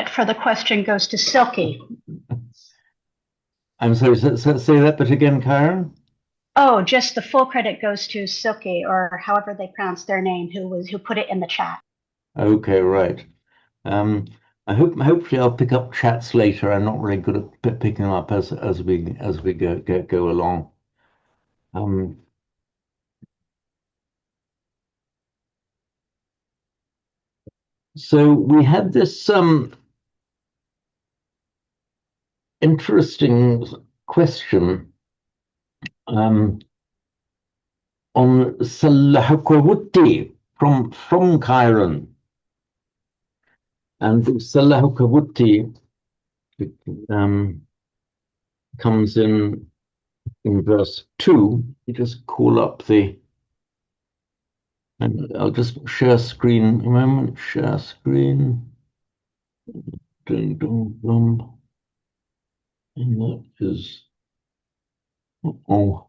credit for the question goes to Silky. I'm sorry, say that bit again, Karen. Oh, just the full credit goes to Silky, or however they pronounce their name, who put it in the chat. Okay, right. Um, hopefully I'll pick up chats later. I'm not really good at picking them up as we go along. So we had this interesting question on Salahukawuti from Chiron. And Salahukawuti comes in verse 2. You just call up and I'll just share screen a moment. Share screen. Ding, dong, dong. And that is, oh,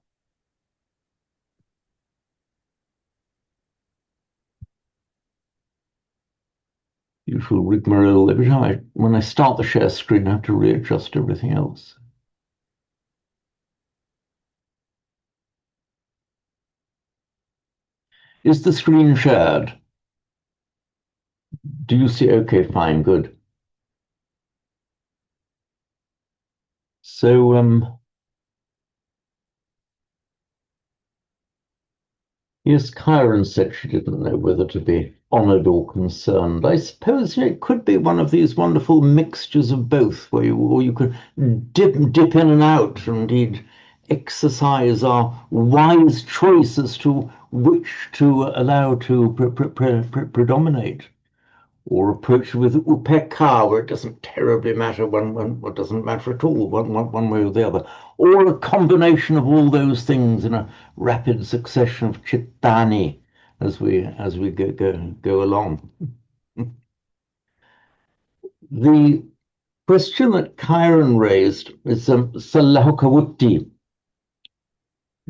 usual rigmarole. Every time when I start the share screen, I have to readjust everything else. Is the screen shared? Do you see? Okay, fine, good. So, yes, Chiron said she didn't know whether to be honored or concerned. I suppose it could be one of these wonderful mixtures of both, where you could dip in and out, and indeed exercise our wise choice as to which to allow to predominate, or approach with upeka, where it doesn't terribly matter what doesn't matter at all, one way or the other, or a combination of all those things in a rapid succession of chittani as we go along. The question that Chiron raised is Salahukawuti.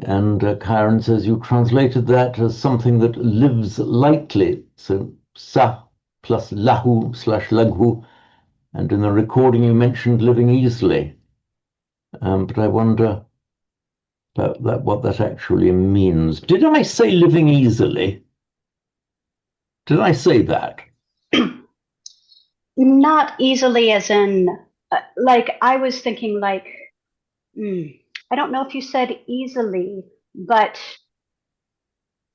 And Chiron says you translated that as something that lives lightly. So sa plus lahu/laghu. And in the recording you mentioned living easily. But I wonder about what that actually means. Did I say living easily? Did I say that? Not easily as in, like, I was thinking like, I don't know if you said easily, but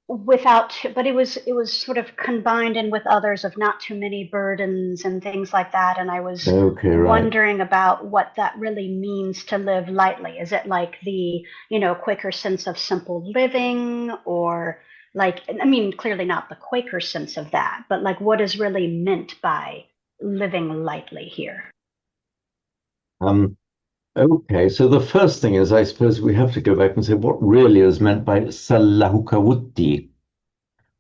it was sort of combined in with others of not too many burdens and things like that. And I was Okay, right. wondering about what that really means to live lightly. Is it like the, Quaker sense of simple living, or like, I mean, clearly not the Quaker sense of that, but like what is really meant by living lightly here? Okay, so the first thing is, I suppose we have to go back and say what really is meant by Salahukawuti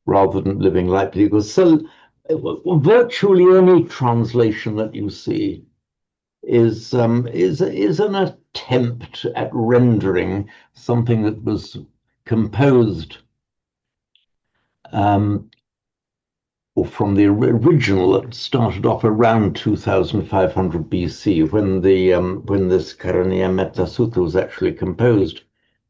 rather than living lightly, because virtually any translation that you see is an attempt at rendering something that was composed or from the original that started off around 2500 BC when this Karaniya Metta Sutta was actually composed.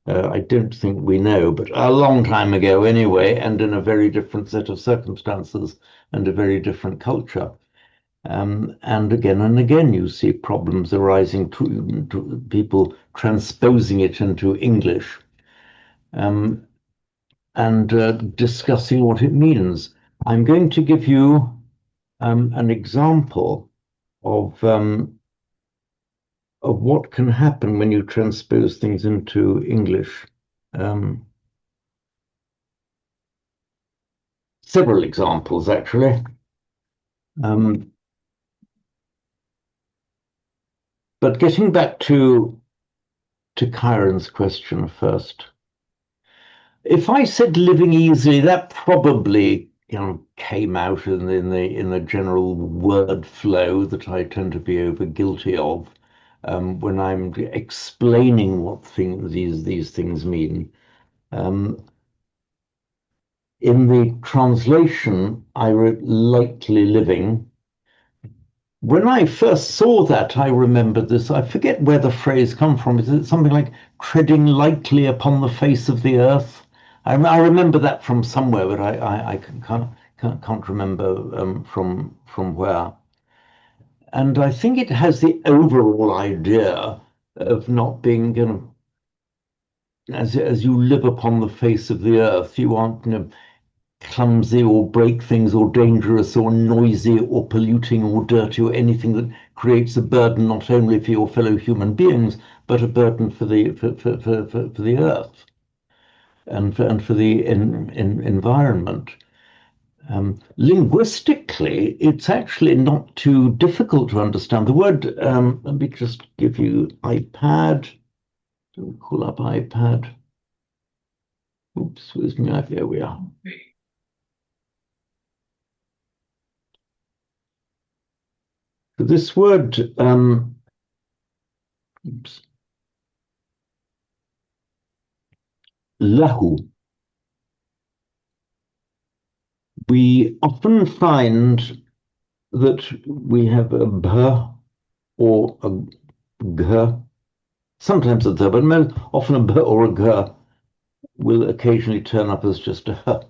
I don't think we know, but a long time ago anyway, and in a very different set of circumstances and a very different culture. And again, you see problems arising to people transposing it into English and discussing what it means. I'm going to give you an example of what can happen when you transpose things into English. Several examples, actually. But getting back to Chiron's question first, if I said living easily, that probably came out in the general word flow that I tend to be over guilty of when I'm explaining what these things mean. In the translation, I wrote lightly living, when I first saw that, I remembered this. I forget where the phrase comes from. Is it something like treading lightly upon the face of the earth? I remember that from somewhere, but I can't remember from where. And I think it has the overall idea of not being, as you live upon the face of the earth, you aren't, clumsy or break things or dangerous or noisy or polluting or dirty or anything that creates a burden not only for your fellow human beings but a burden for the earth and for the environment. Linguistically, it's actually not too difficult to understand. The word, let me just give you iPad. Don't call up iPad. Oops, where's my iPad? There we are. So this word, oops, lahu, we often find that we have a b or a g, sometimes a th, but most often a b or a g will occasionally turn up as just a h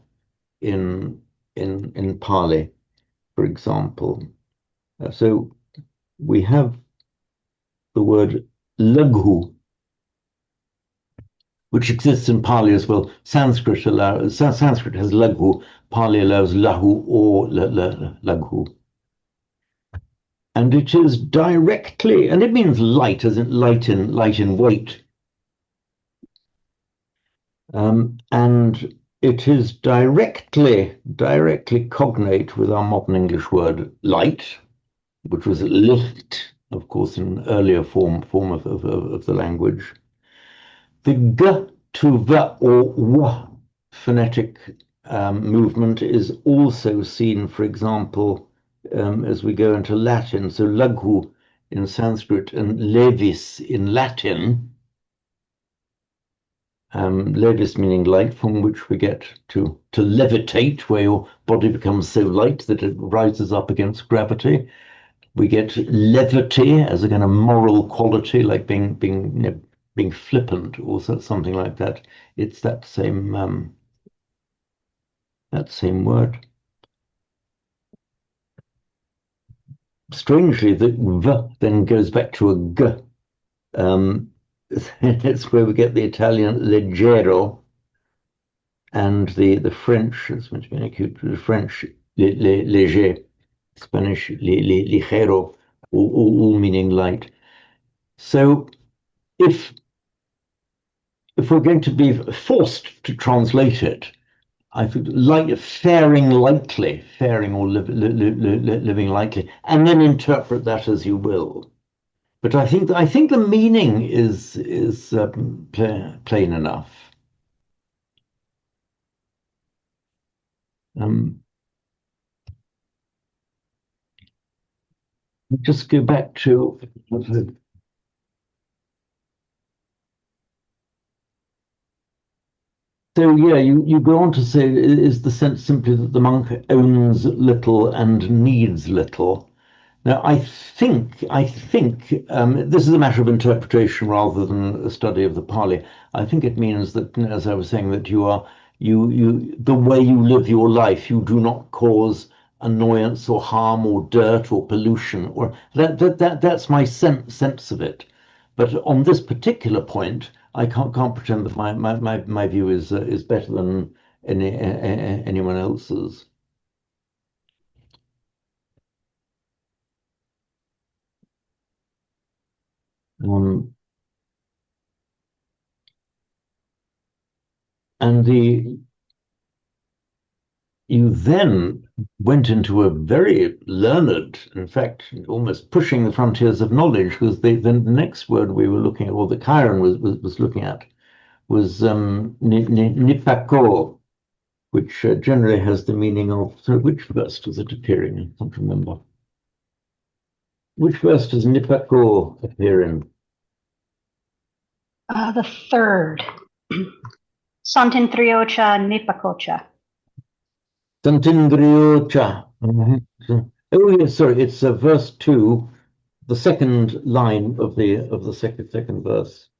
in Pali, for example. So we have the word laghu, which exists in Pali as well. Sanskrit has laghu, Pali allows lahu or laghu. And it is directly, and it means light, as in light in weight. And it is directly cognate with our modern English word light, which was licht, of course, in an earlier form of the language. The g to v or w phonetic movement is also seen, for example, as we go into Latin. So laghu in Sanskrit and levis in Latin. Levis meaning light, from which we get to levitate, where your body becomes so light that it rises up against gravity. We get levity as a kind of moral quality, like being flippant or something like that. It's that same word. Strangely, the v then goes back to a g. It's where we get the Italian leggero and the French, it's meant to be an acute, the French léger, Spanish ligero, all meaning light. So if we're going to be forced to translate it, I think faring lightly, faring or living lightly, and then interpret that as you will. But I think the meaning is plain enough. Just go back to so yeah, you go on to say, is the sense simply that the monk owns little and needs little? Now, I think this is a matter of interpretation rather than a study of the Pali. I think it means that, as I was saying, that you the way you live your life, you do not cause annoyance or harm or dirt or pollution, or that's my sense of it. But on this particular point, I can't pretend that my view is better than anyone else's. Um, and you then went into a very learned, in fact, almost pushing the frontiers of knowledge, because the next word we were looking at, or that Chiron was looking at, was nipako, which generally has the meaning of, so which verse does it appear in? I can't remember. Which verse does nipako appear in? The third. Santintriocha nipakocha. Santindriyocha. Oh yes, sorry, it's verse 2, the second line of the second verse.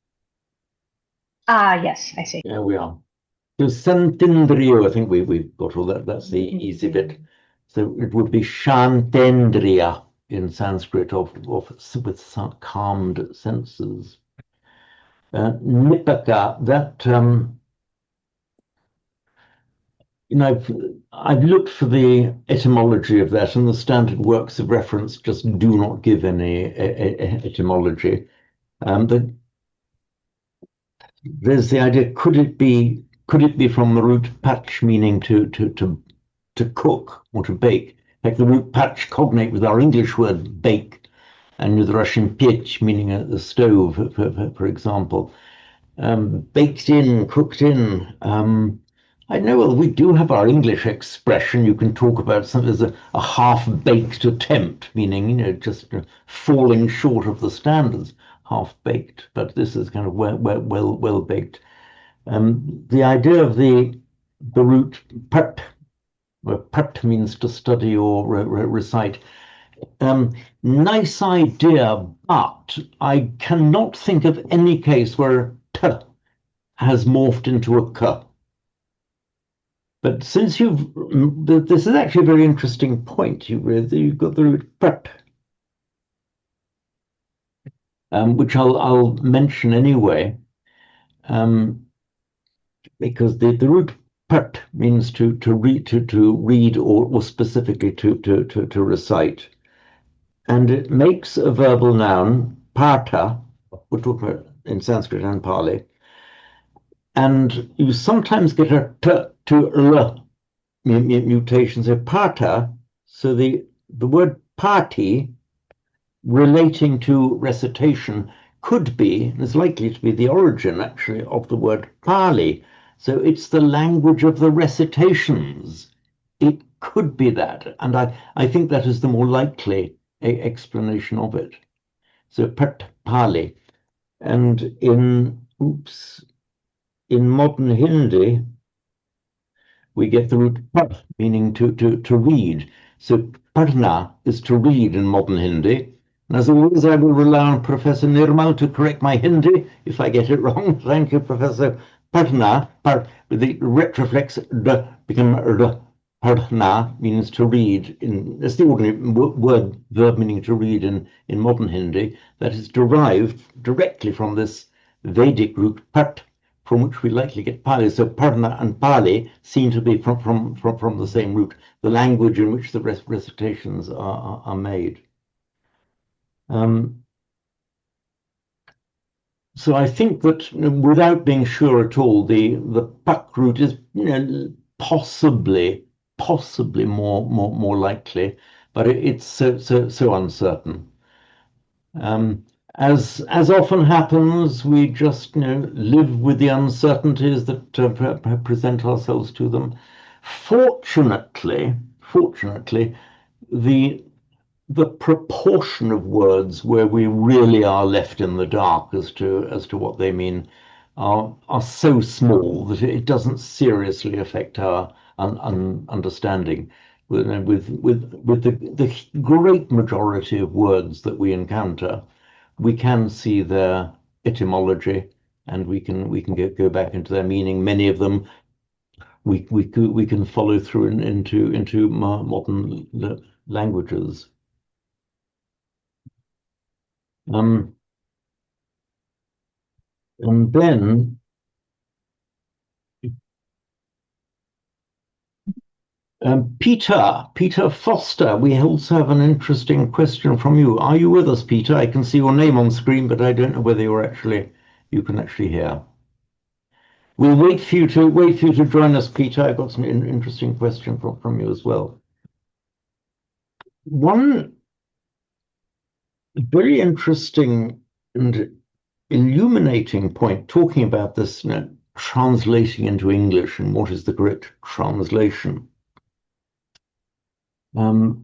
Ah, yes, I see. There we are. So Santindriyo, I think we've got all that. That's the easy bit. So it would be Shantendriya in Sanskrit of with calmed senses. Nipaka, that I've looked for the etymology of that, and the standard works of reference just do not give any etymology. But there's the idea: could it be from the root patch, meaning to cook or to bake? Like the root patch cognate with our English word bake, and with the Russian pitch, meaning the stove, for example. Baked in, cooked in. I know, well, we do have our English expression. You can talk about something as a half-baked attempt, meaning, just falling short of the standards, half-baked. But this is kind of well baked. The idea of the root pert, where pert means to study or recite. Nice idea, but I cannot think of any case where t has morphed into a k. But since this is actually a very interesting point. You've got the root prep, which I'll mention anyway, because the root prep means to read or specifically to recite, and it makes a verbal noun partha. We're talking about in Sanskrit and Pali, and you sometimes get a t to l mutations of parta. So the word party relating to recitation could be, and is likely to be the origin actually of the word Pali. So it's the language of the recitations. It could be that, and I think that is the more likely explanation of it. So Pali, and in modern Hindi, we get the root par, meaning to read. So parna is to read in modern Hindi. And as always, I will rely on Professor Nirmal to correct my Hindi if I get it wrong. Thank you, Professor. Parna, with the retroflex d become r. Parna means to read. It's the ordinary verb meaning to read in modern Hindi that is derived directly from this Vedic root part, from which we likely get Pali. So Parna and Pali seem to be from the same root, the language in which the recitations are made. So I think that, without being sure at all, the Pak root is, possibly more likely, but it's so uncertain. As often happens, we just, live with the uncertainties that present ourselves to them. Fortunately, the the proportion of words where we really are left in the dark as to what they mean are so small that it doesn't seriously affect our understanding. With the great majority of words that we encounter, we can see their etymology, and we can go back into their meaning. Many of them we can follow through into modern languages. Um, and then Peter Foster, we also have an interesting question from you. Are you with us, Peter? I can see your name on screen, but I don't know whether you can actually hear. We'll wait for you to join us, Peter. I've got some interesting question from you as well. One very interesting and illuminating point, talking about this, translating into English and what is the correct translation. Let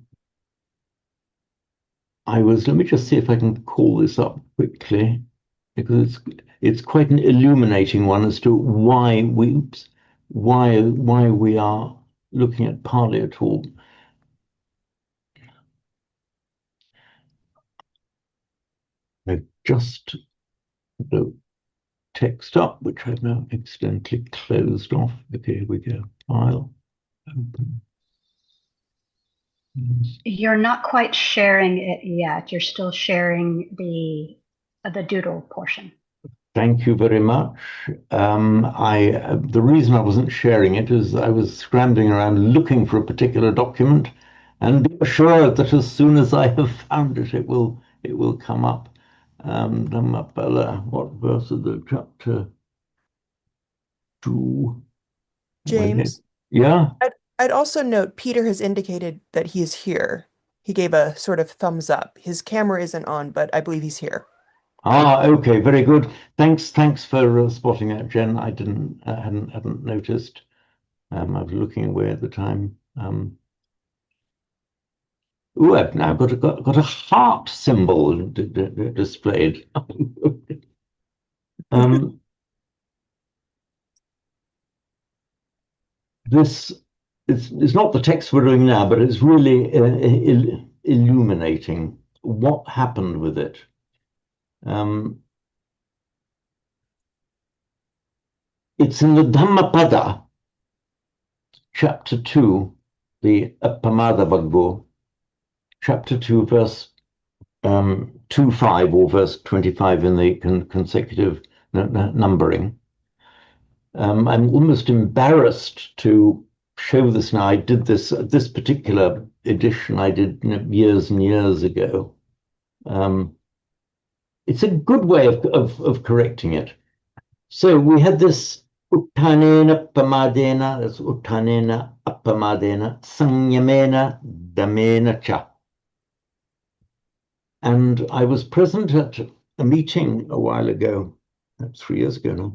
me just see if I can call this up quickly, because it's quite an illuminating one as to why we are looking at Pali at all. I just wrote text up, which I've now accidentally closed off. Okay, here we go. File, open. You're not quite sharing it yet. You're still sharing the doodle portion. Thank you very much. The reason I wasn't sharing it is I was scrambling around looking for a particular document, and be assured that as soon as I have found it, it will come up. Dhammapala, what verse of the chapter 2? James, Yeah. I'd also note Peter has indicated that he is here. He gave a sort of thumbs up. His camera isn't on, but I believe he's here. Okay, very good. Thanks for spotting that, Jen. I didn't, hadn't noticed. I was looking away at the time. Oh, I've now got a heart symbol displayed. um, this is not the text we're doing now, but it's really illuminating what happened with it. It's in the Dhammapada, chapter 2, the Appamadavaggo, chapter 2, verse 2-5, or verse 25 in the consecutive numbering. I'm almost embarrassed to show this now. I did this particular edition I did years and years ago. It's a good way of correcting it. So we had this uttanena pamadena, that's uttanena appamadena, sanyamena damena cha. And I was present at a meeting a while ago, 3 years ago now,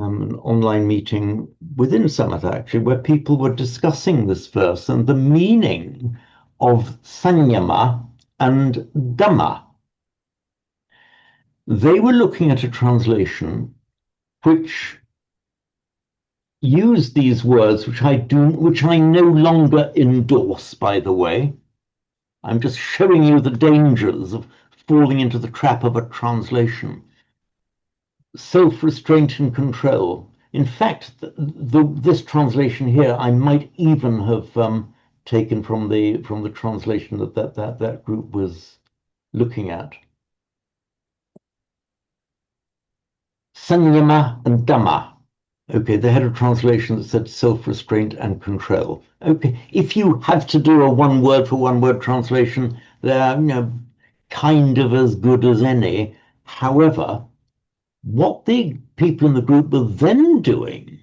an online meeting within Samatha, actually, where people were discussing this verse and the meaning of sanyama and dhamma. They were looking at a translation which used these words, which I no longer endorse, by the way. I'm just showing you the dangers of falling into the trap of a translation. Self-restraint and control. In fact, this translation here, I might even have taken from the translation that group was looking at. Sanyama and Dhamma. Okay, they had a translation that said self-restraint and control. Okay, if you have to do a one-word for one-word translation, they're kind of as good as any. However, what the people in the group were then doing,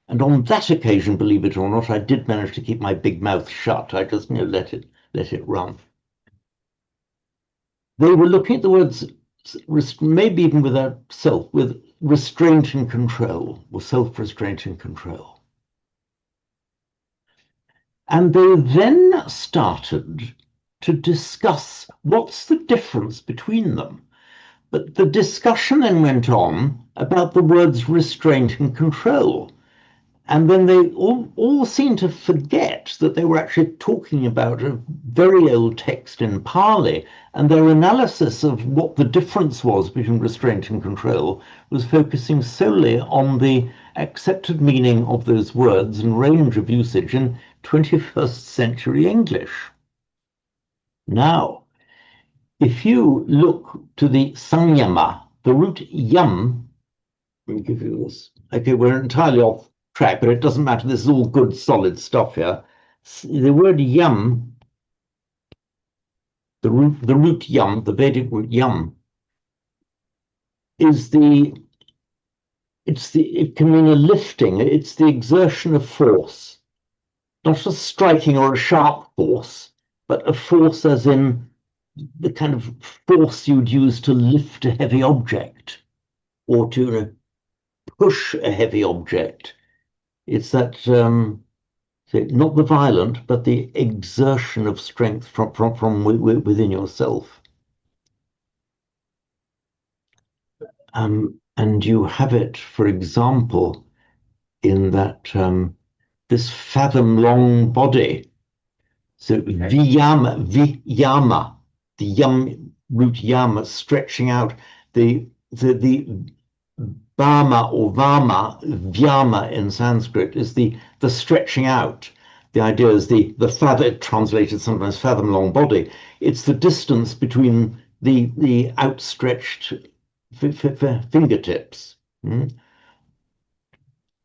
and on that occasion, believe it or not, I did manage to keep my big mouth shut. I just let it run. They were looking at the words, maybe even without with restraint and control, or self-restraint and control. And they then started to discuss what's the difference between them. But the discussion then went on about the words restraint and control. And then they all seemed to forget that they were actually talking about a very old text in Pali, and their analysis of what the difference was between restraint and control was focusing solely on the accepted meaning of those words and range of usage in 21st century English. Now, if you look to the sanyama, the root yam, let me give you this. Okay, we're entirely off track, but it doesn't matter. This is all good, solid stuff here. The word yam, the root yam, the Vedic root yam, it can mean a lifting. It's the exertion of force, not a striking or a sharp force, but a force as in the kind of force you'd use to lift a heavy object or to push a heavy object. It's that not the violent, but the exertion of strength from within yourself. And you have it, for example, in that this fathom-long body. So viyama, the root yama, stretching out the Bhama or Vama, Vyama in Sanskrit, is the stretching out. The idea is the fathom, translated sometimes fathom long body. It's the distance between the outstretched fingertips.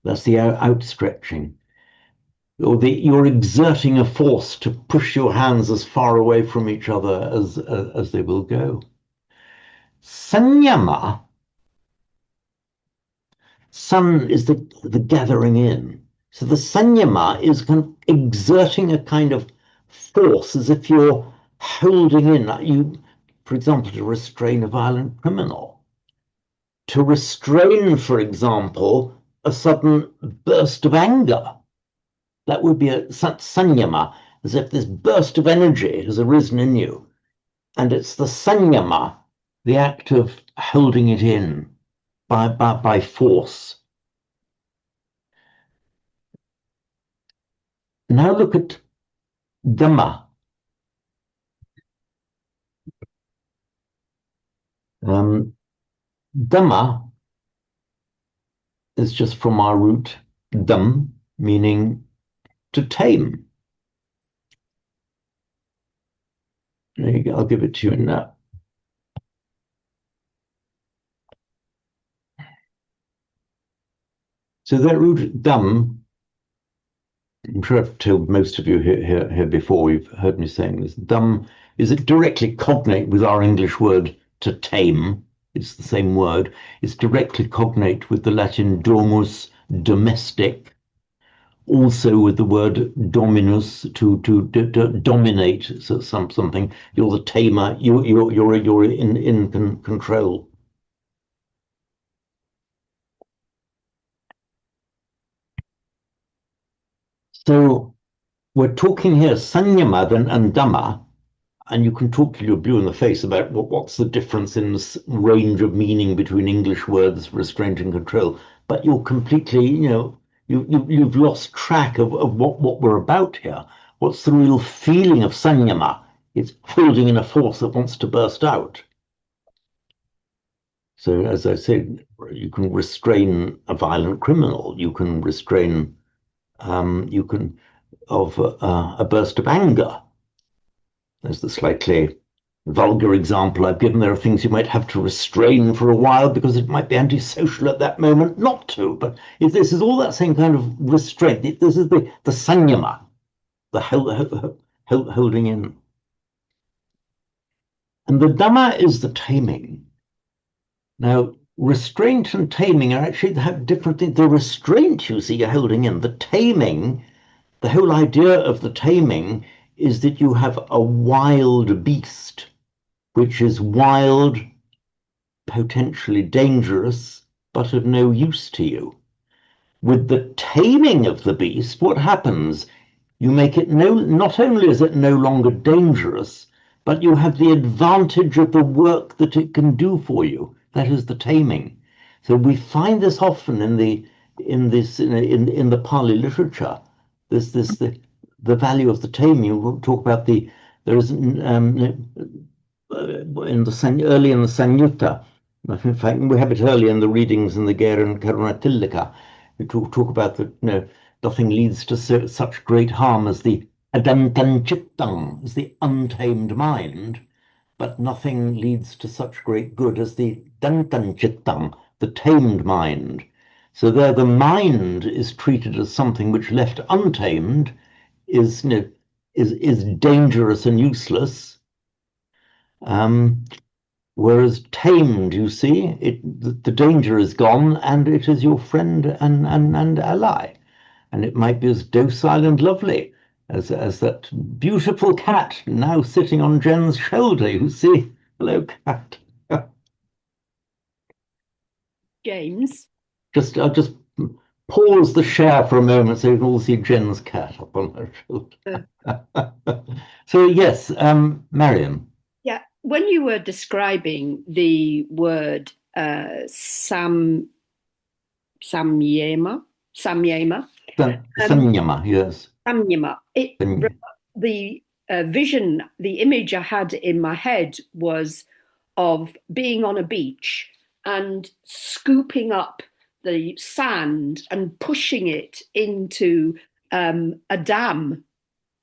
That's the outstretching. Or you're exerting a force to push your hands as far away from each other as they will go. Sanyama, sun is the gathering in. So the sanyama is kind of exerting a kind of force as if you're holding in, for example, to restrain a violent criminal. To restrain, for example, a sudden burst of anger. That would be a sanyama, as if this burst of energy has arisen in you. And it's the sanyama, the act of holding it in by force. Now look at Dhamma. Dhamma is just from our root dham, meaning to tame. There you go. I'll give it to you now. So that root dham, I'm sure I've told most of you here before, you've heard me saying this. Dham is it directly cognate with our English word to tame. It's the same word. It's directly cognate with the Latin domus, domestic, also with the word dominus, to dominate something. You're the tamer. You're in control. So we're talking here sanyama and dhamma, and you can talk till you're blue in the face about what's the difference in the range of meaning between English words restraint and control, but you're completely, you've lost track of what we're about here. What's the real feeling of sanyama? It's holding in a force that wants to burst out. So as I said, you can restrain a violent criminal. You can restrain, of a burst of anger. There's the slightly vulgar example I've given. There are things you might have to restrain for a while because it might be antisocial at that moment not to. But if this is all that same kind of restraint, this is the sanyama, the holding in. And the dhamma is the taming. Now, restraint and taming are actually different things. The restraint, you see, you're holding in. The taming, the whole idea of the taming is that you have a wild beast, which is wild, potentially dangerous, but of no use to you. With the taming of the beast, what happens? You make it not only is it no longer dangerous, but you have the advantage of the work that it can do for you. That is the taming. So we find this often in the Pali literature. The value of the taming. We'll talk about there's early in the Sanyutta. In fact, we have it early in the readings in the Gera and Karunatilaka. We talk about that. Nothing leads to such great harm as the adantanchittang, as the untamed mind, but nothing leads to such great good as the dantanchittang, the tamed mind. So there, the mind is treated as something which, left untamed, is dangerous and useless. Whereas tamed, you see, the danger is gone, and it is your friend and ally. And it might be as docile and lovely as that beautiful cat now sitting on Jen's shoulder. You see, hello, cat. James. I'll just pause the share for a moment so you can all see Jen's cat up on her shoulder. So yes, Marion. Yeah, when you were describing the word samyama. Sanyama, yes. Samyama. The vision, the image I had in my head was of being on a beach and scooping up the sand and pushing it into a dam,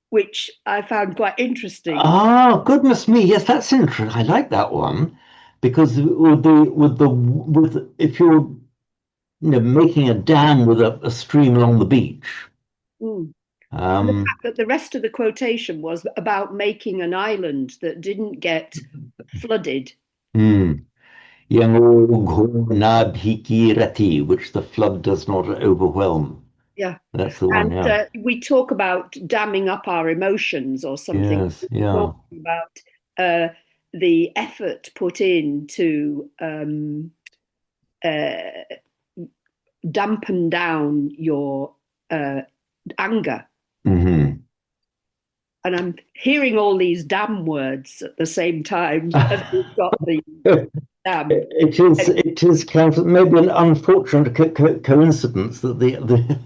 which I found quite interesting. Ah, goodness me. Yes, that's interesting. I like that one because with if you're making a dam with a stream along the beach. Mm. And the fact that the rest of the quotation was about making an island that didn't get flooded. Which the flood does not overwhelm. Yeah. That's the one, And yeah. we talk about damming up our emotions or something. Yes, yeah. Talking about the effort put in to dampen down your anger. Mm-hmm. And I'm hearing all these damn words at the same time as we've got the dam. It is kind of maybe an unfortunate coincidence that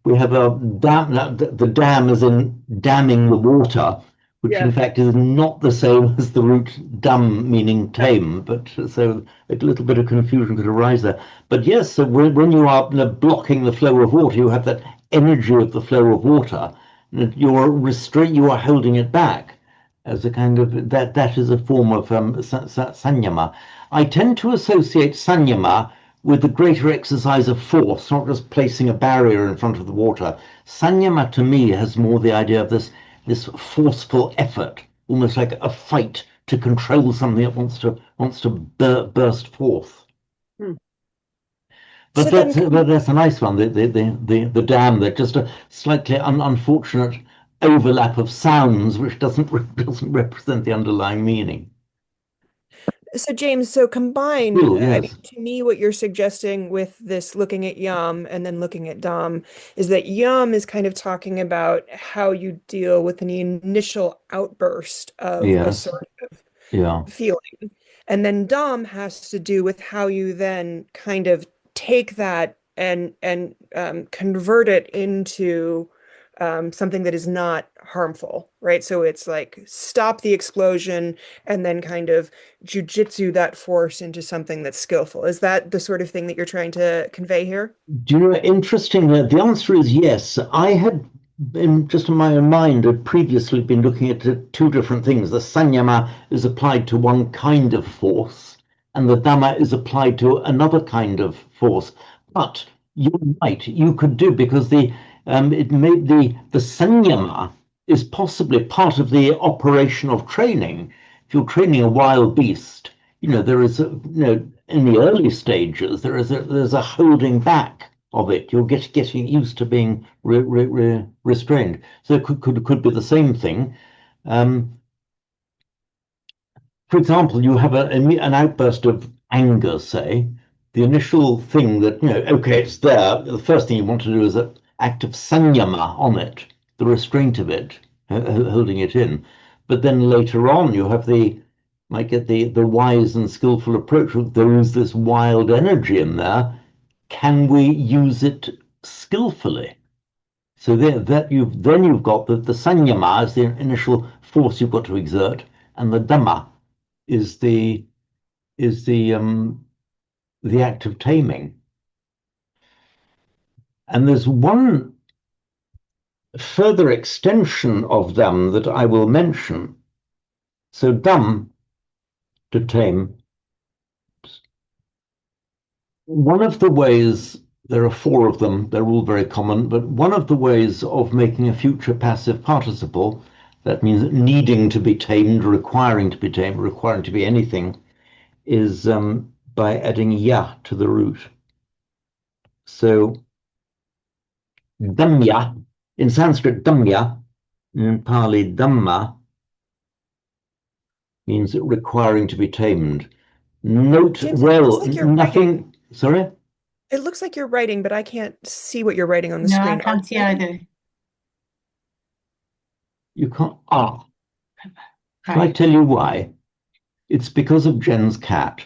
we have a dam. The dam is in damming the water, which Yeah. in fact is not the same as the root dam, meaning tame. But so a little bit of confusion could arise there. But yes, so when you are blocking the flow of water, you have that energy of the flow of water. You are holding it back as a kind of that is a form of sanyama. I tend to associate sanyama with the greater exercise of force, not just placing a barrier in front of the water. Sanyama to me has more the idea of this forceful effort, almost like a fight to control something that wants to burst forth. Hmm. But So then, that's a nice one. The dam. That just a slightly unfortunate overlap of sounds, which doesn't represent the underlying meaning. so James, so combined, Cool. I mean, Yes. to me, what you're suggesting with this looking at Yam and then looking at Dom is that Yam is kind of talking about how you deal with an initial outburst of a Yes. sort of Yeah. feeling. And then Dom has to do with how you then kind of take that and convert it into something that is not harmful, right? So it's like stop the explosion and then kind of jujitsu that force into something that's skillful. Is that the sort of thing that you're trying to convey here? Do you know, interesting, the answer is yes. I had been just in my own mind had previously been looking at two different things. The sanyama is applied to one kind of force, and the dhamma is applied to another kind of force. But you're right, you could do because it made the sanyama is possibly part of the operation of training. If you're training a wild beast, there is in the early stages there's a holding back of it. You're getting used to being restrained. So it could be the same thing. For example, you have an outburst of anger, say. The initial thing that, okay, it's there. The first thing you want to do is an act of sanyama on it, the restraint of it, holding it in. But then later on, you might get the wise and skillful approach. There is this wild energy in there. Can we use it skillfully? So you've got the sanyama is the initial force you've got to exert, and the dhamma is the act of taming. And there's one further extension of them that I will mention. So dham, to tame. One of the ways, there are four of them, they're all very common, but one of the ways of making a future passive participle, that means needing to be tamed, requiring to be tamed, requiring to be anything, is by adding ya to the root. So Dhamya, in Sanskrit, Dhamya, in Pali, Dhamma, means requiring to be tamed. Note James, it looks well, like you're writing. nothing, sorry? It looks like you're writing, but I can't see what you're writing on the No, I screen. Are can't you see writing? either. You can't, shall I Right. tell you why? It's because of Jen's cat.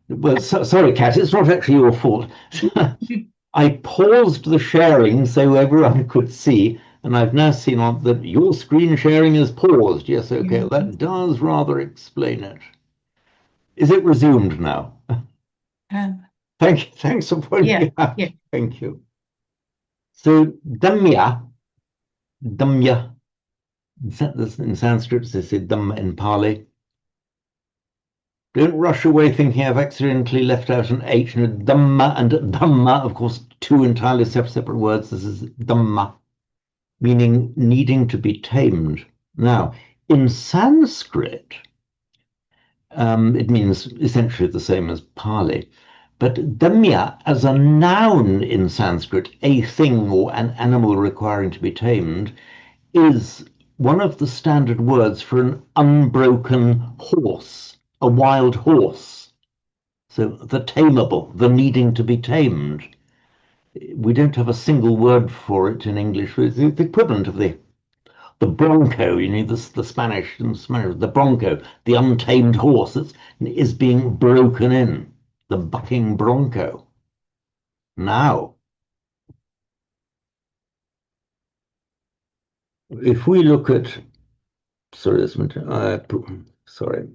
Well, sorry, Cat, it's not actually your fault. I paused the sharing so everyone could see, and I've now seen on that your screen sharing is paused. Yes, okay, that does rather explain it. Is it resumed now? Thank you. Thanks for pointing out. yeah. Thank you. So Damya, in Sanskrit, they say Dhamma in Pali. Don't rush away thinking I've accidentally left out an H. Dhamma and Dhamma, of course, two entirely separate words. This is Dhamma, meaning needing to be tamed. Now, in Sanskrit, it means essentially the same as Pali. But Dhamya, as a noun in Sanskrit, a thing or an animal requiring to be tamed, is one of the standard words for an unbroken horse, a wild horse. So the tameable, the needing to be tamed. We don't have a single word for it in English. It's the equivalent of the bronco, the Spanish, the bronco, the untamed horse that is being broken in, the bucking bronco. Now, if we look at, sorry, sorry.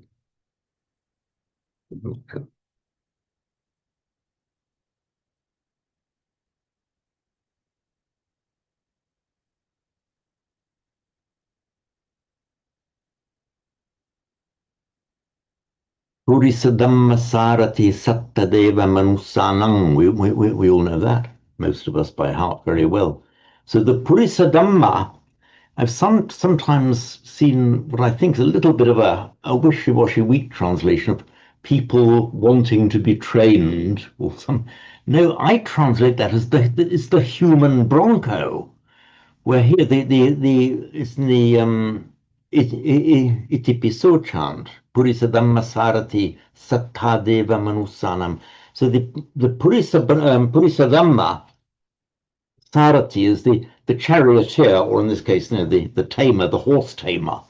Purisadhamma sarati sattadeva manusanang. We all know that, most of us by heart very well. So the Purisadhamma, I've sometimes seen what I think is a little bit of a wishy-washy weak translation of people wanting to be trained or some. No, I translate that as it's the human bronco. Where here it's in the Itipiso chant, Purisadhamma Sarati Sattadeva Manusanam. So the Purisadhamma Sarati is the charioteer, or in this case, the tamer, the horse tamer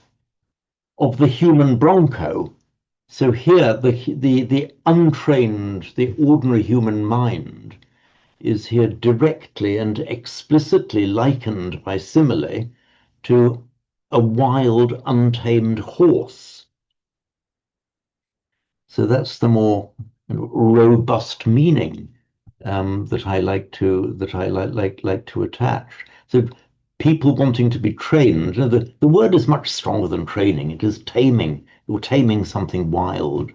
of the human bronco. So here, the untrained, the ordinary human mind is here directly and explicitly likened by simile to a wild, untamed horse. So that's the more robust meaning that I like to attach. So people wanting to be trained. The word is much stronger than training. It is taming. You're taming something wild.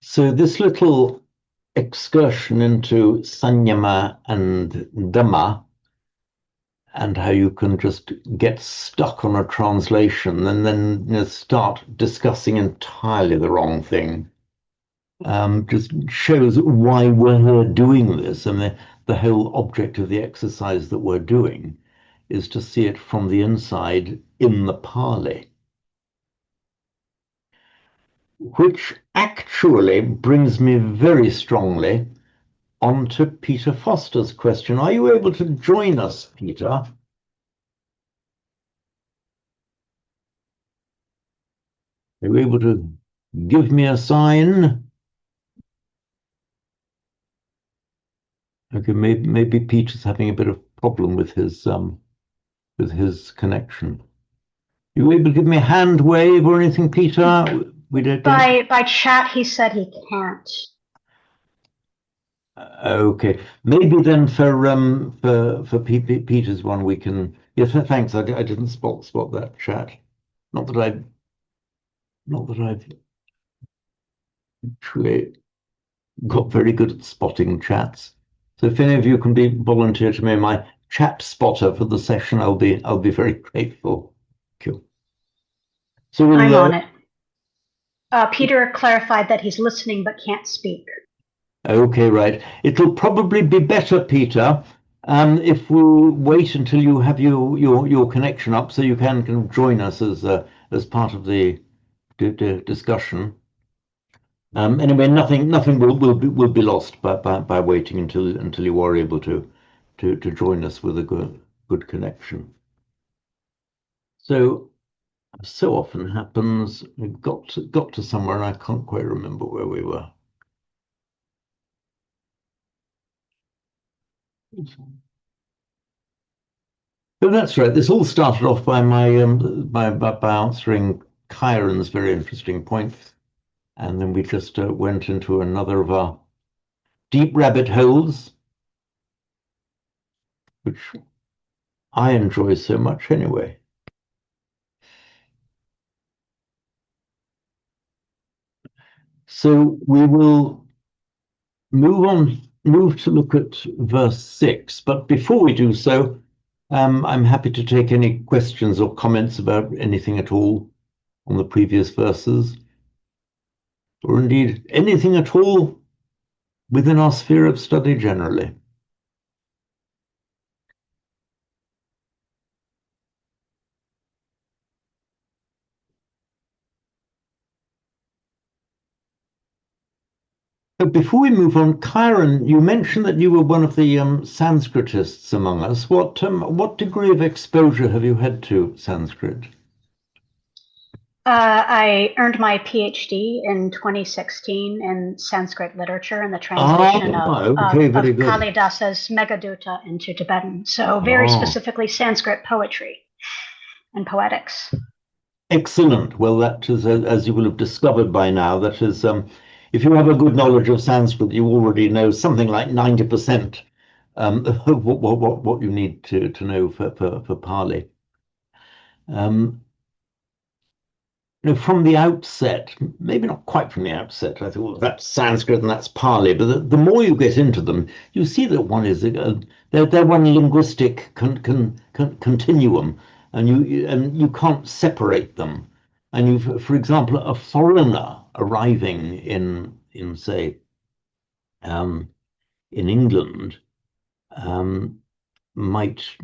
So this little excursion into Sanyama and Dhamma, and how you can just get stuck on a translation and then start discussing entirely the wrong thing, just shows why we're doing this. And the whole object of the exercise that we're doing is to see it from the inside in the Pali. Which actually brings me very strongly onto Peter Foster's question. Are you able to join us, Peter? Are you able to give me a sign? Okay, maybe Peter's having a bit of problem with his connection. You able to give me a hand wave or anything, Peter? We don't. By chat, he said he can't. Okay, maybe then for Peter's one we can. Yes, thanks. I didn't spot that chat. Not that I've actually got very good at spotting chats. So if any of you can be volunteer to be my chat spotter for the session, I'll be very grateful. Thank you. So I'm on it. Peter clarified that he's listening but can't speak. Okay, right. It'll probably be better, Peter, if we wait until you have your connection up, so you can join us as part of the discussion. Anyway, nothing will be lost by waiting until you are able to join us with a good connection. So often happens. We've got to somewhere, and I can't quite remember where we were. But that's right. This all started off by my by answering Kyron's very interesting point, and then we just went into another of our deep rabbit holes, which I enjoy so much anyway. So we will move to look at verse 6. But before we do so, I'm happy to take any questions or comments about anything at all on the previous verses, or indeed anything at all within our sphere of study generally. But before we move on, Kyron, you mentioned that you were one of the Sanskritists among us. What degree of exposure have you had to Sanskrit? I earned my PhD in 2016 in Sanskrit literature and the translation of Kalidasa's Meghaduta into Tibetan. So very specifically Sanskrit poetry and poetics. Excellent. Well, that is, as you will have discovered by now, that is, if you have a good knowledge of Sanskrit, you already know something like 90% of what you need to know for Pali. From the outset, maybe not quite from the outset, I thought, well, that's Sanskrit and that's Pali, but the more you get into them, you see that one is they're one linguistic continuum, and you can't separate them. And for example, a foreigner arriving in say in England might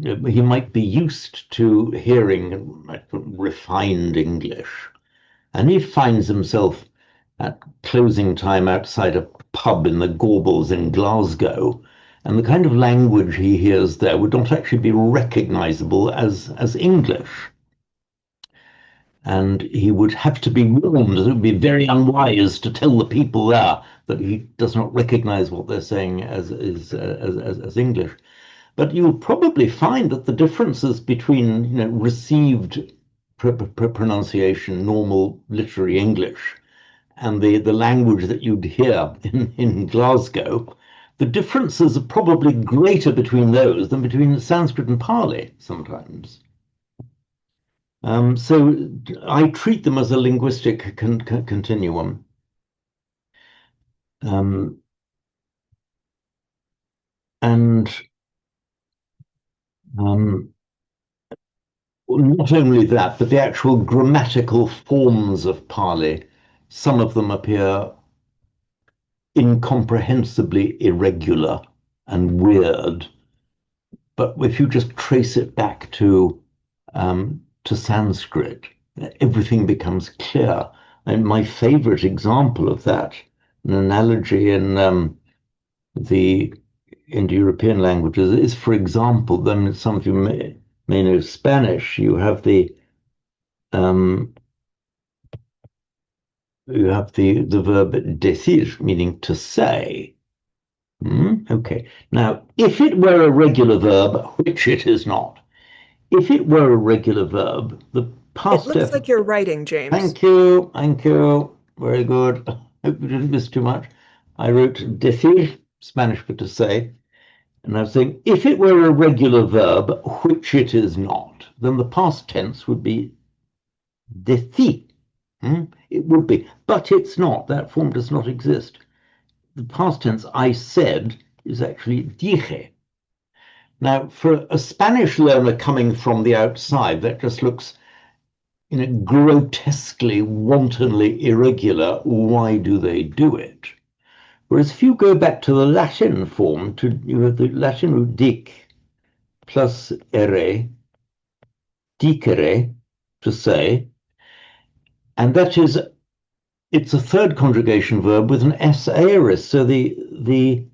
be used to hearing refined English. And he finds himself at closing time outside a pub in the Gorbals in Glasgow, and the kind of language he hears there would not actually be recognizable as English. And he would have to be warned. It would be very unwise to tell the people there that he does not recognize what they're saying as English. But you'll probably find that the differences between received pronunciation, normal literary English, and the language that you'd hear in Glasgow, the differences are probably greater between those than between Sanskrit and Pali sometimes. So I treat them as a linguistic continuum. Not only that, but the actual grammatical forms of Pali, some of them appear incomprehensibly irregular and weird. But if you just trace it back to Sanskrit, everything becomes clear. And my favorite example of that, an analogy in the Indo-European languages, is, for example, then some of you may know Spanish. You have the verb decir, meaning to say. Okay. Now, if it were a regular verb, which it is not, if it were a regular verb, the past. It looks like you're writing, James. Thank you. Very good. Hope you didn't miss too much. I wrote decir, Spanish for to say, and I was saying, if it were a regular verb, which it is not, then the past tense would be decir. It would be, but it's not. That form does not exist. The past tense, I said, is actually dije. Now, for a Spanish learner coming from the outside, that just looks grotesquely, wantonly irregular. Why do they do it? Whereas if you go back to the Latin form, you have the Latin root dic plus ere, dicere, to say, and that is, it's a third conjugation verb with an s aorist. So the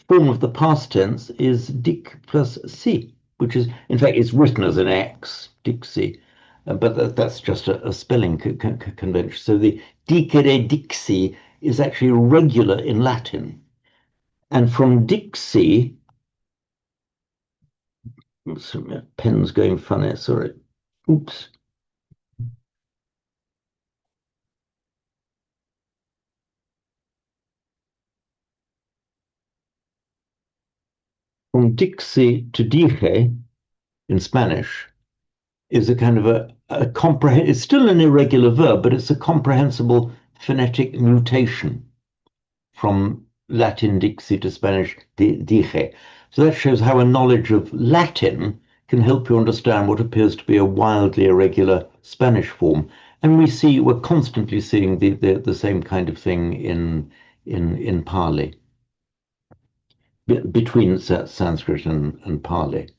form of the past tense is dic plus si, which is, in fact, it's written as an x, dixi, but that's just a spelling convention. So the dicere dixi is actually regular in Latin. And from dixi, Oops, pen's going funny, sorry. Oops. From Dixie to Dije in Spanish is a kind of it's still an irregular verb, but it's a comprehensible phonetic mutation from Latin dixi to Spanish dije. So that shows how a knowledge of Latin can help you understand what appears to be a wildly irregular Spanish form. And we're constantly seeing the same kind of thing in Pali, between Sanskrit and Pali.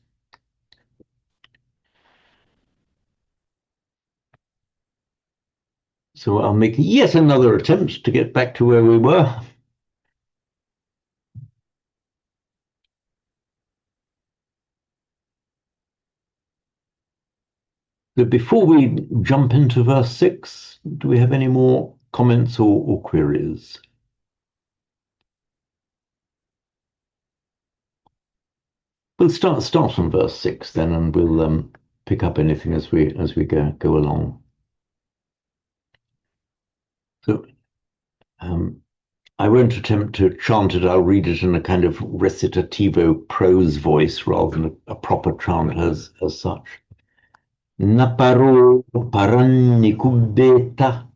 So I'll make yet another attempt to get back to where we were. But before we jump into verse 6, do we have any more comments or queries? We'll start on verse 6 then, and we'll pick up anything as we go along. So I won't attempt to chant it. I'll read it in a kind of recitativo prose voice rather than a proper chant as such. Naparo paranni kubbeta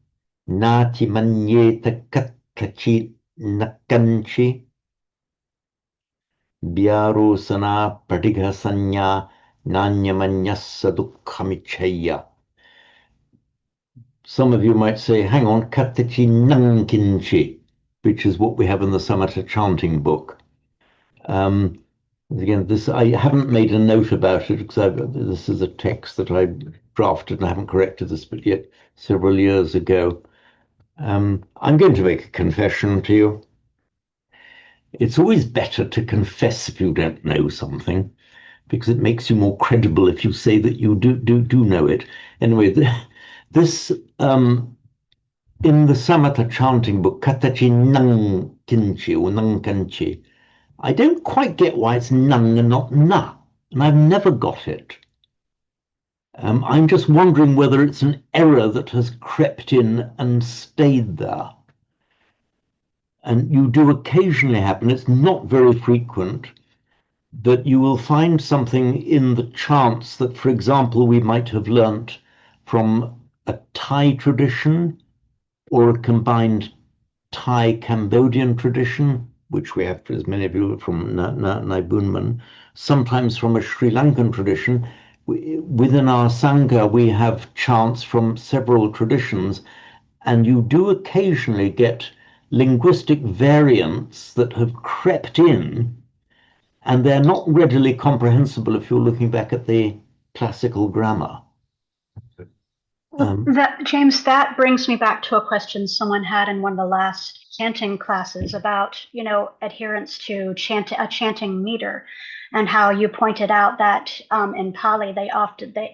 nati magneta katkachi nakanchi biaru sana pratigha sanya nanyamanyassa dukkhamichaya. Some of you might say, hang on, Katachi Nankinchi, which is what we have in the Samatha Chanting Book. Again, I haven't made a note about it because this is a text that I drafted and I haven't corrected this but yet several years ago. I'm going to make a confession to you. It's always better to confess if you don't know something, because it makes you more credible if you say that you do know it. Anyway, this in the Samatha Chanting Book, Katachi Nang Kinchi or Nang Kanchi, I don't quite get why it's Nang and not Na, and I've never got it. I'm just wondering whether it's an error that has crept in and stayed there. And you do occasionally happen, it's not very frequent, that you will find something in the chants that, for example, we might have learnt from a Thai tradition or a combined Thai-Cambodian tradition, which we have, as many of you, from Nai Bunman, sometimes from a Sri Lankan tradition. Within our Sangha, we have chants from several traditions, and you do occasionally get linguistic variants that have crept in, and they're not readily comprehensible if you're looking back at the classical grammar. James, that brings me back to a question someone had in one of the last chanting classes about, adherence to a chanting meter, and how you pointed out that in Pali,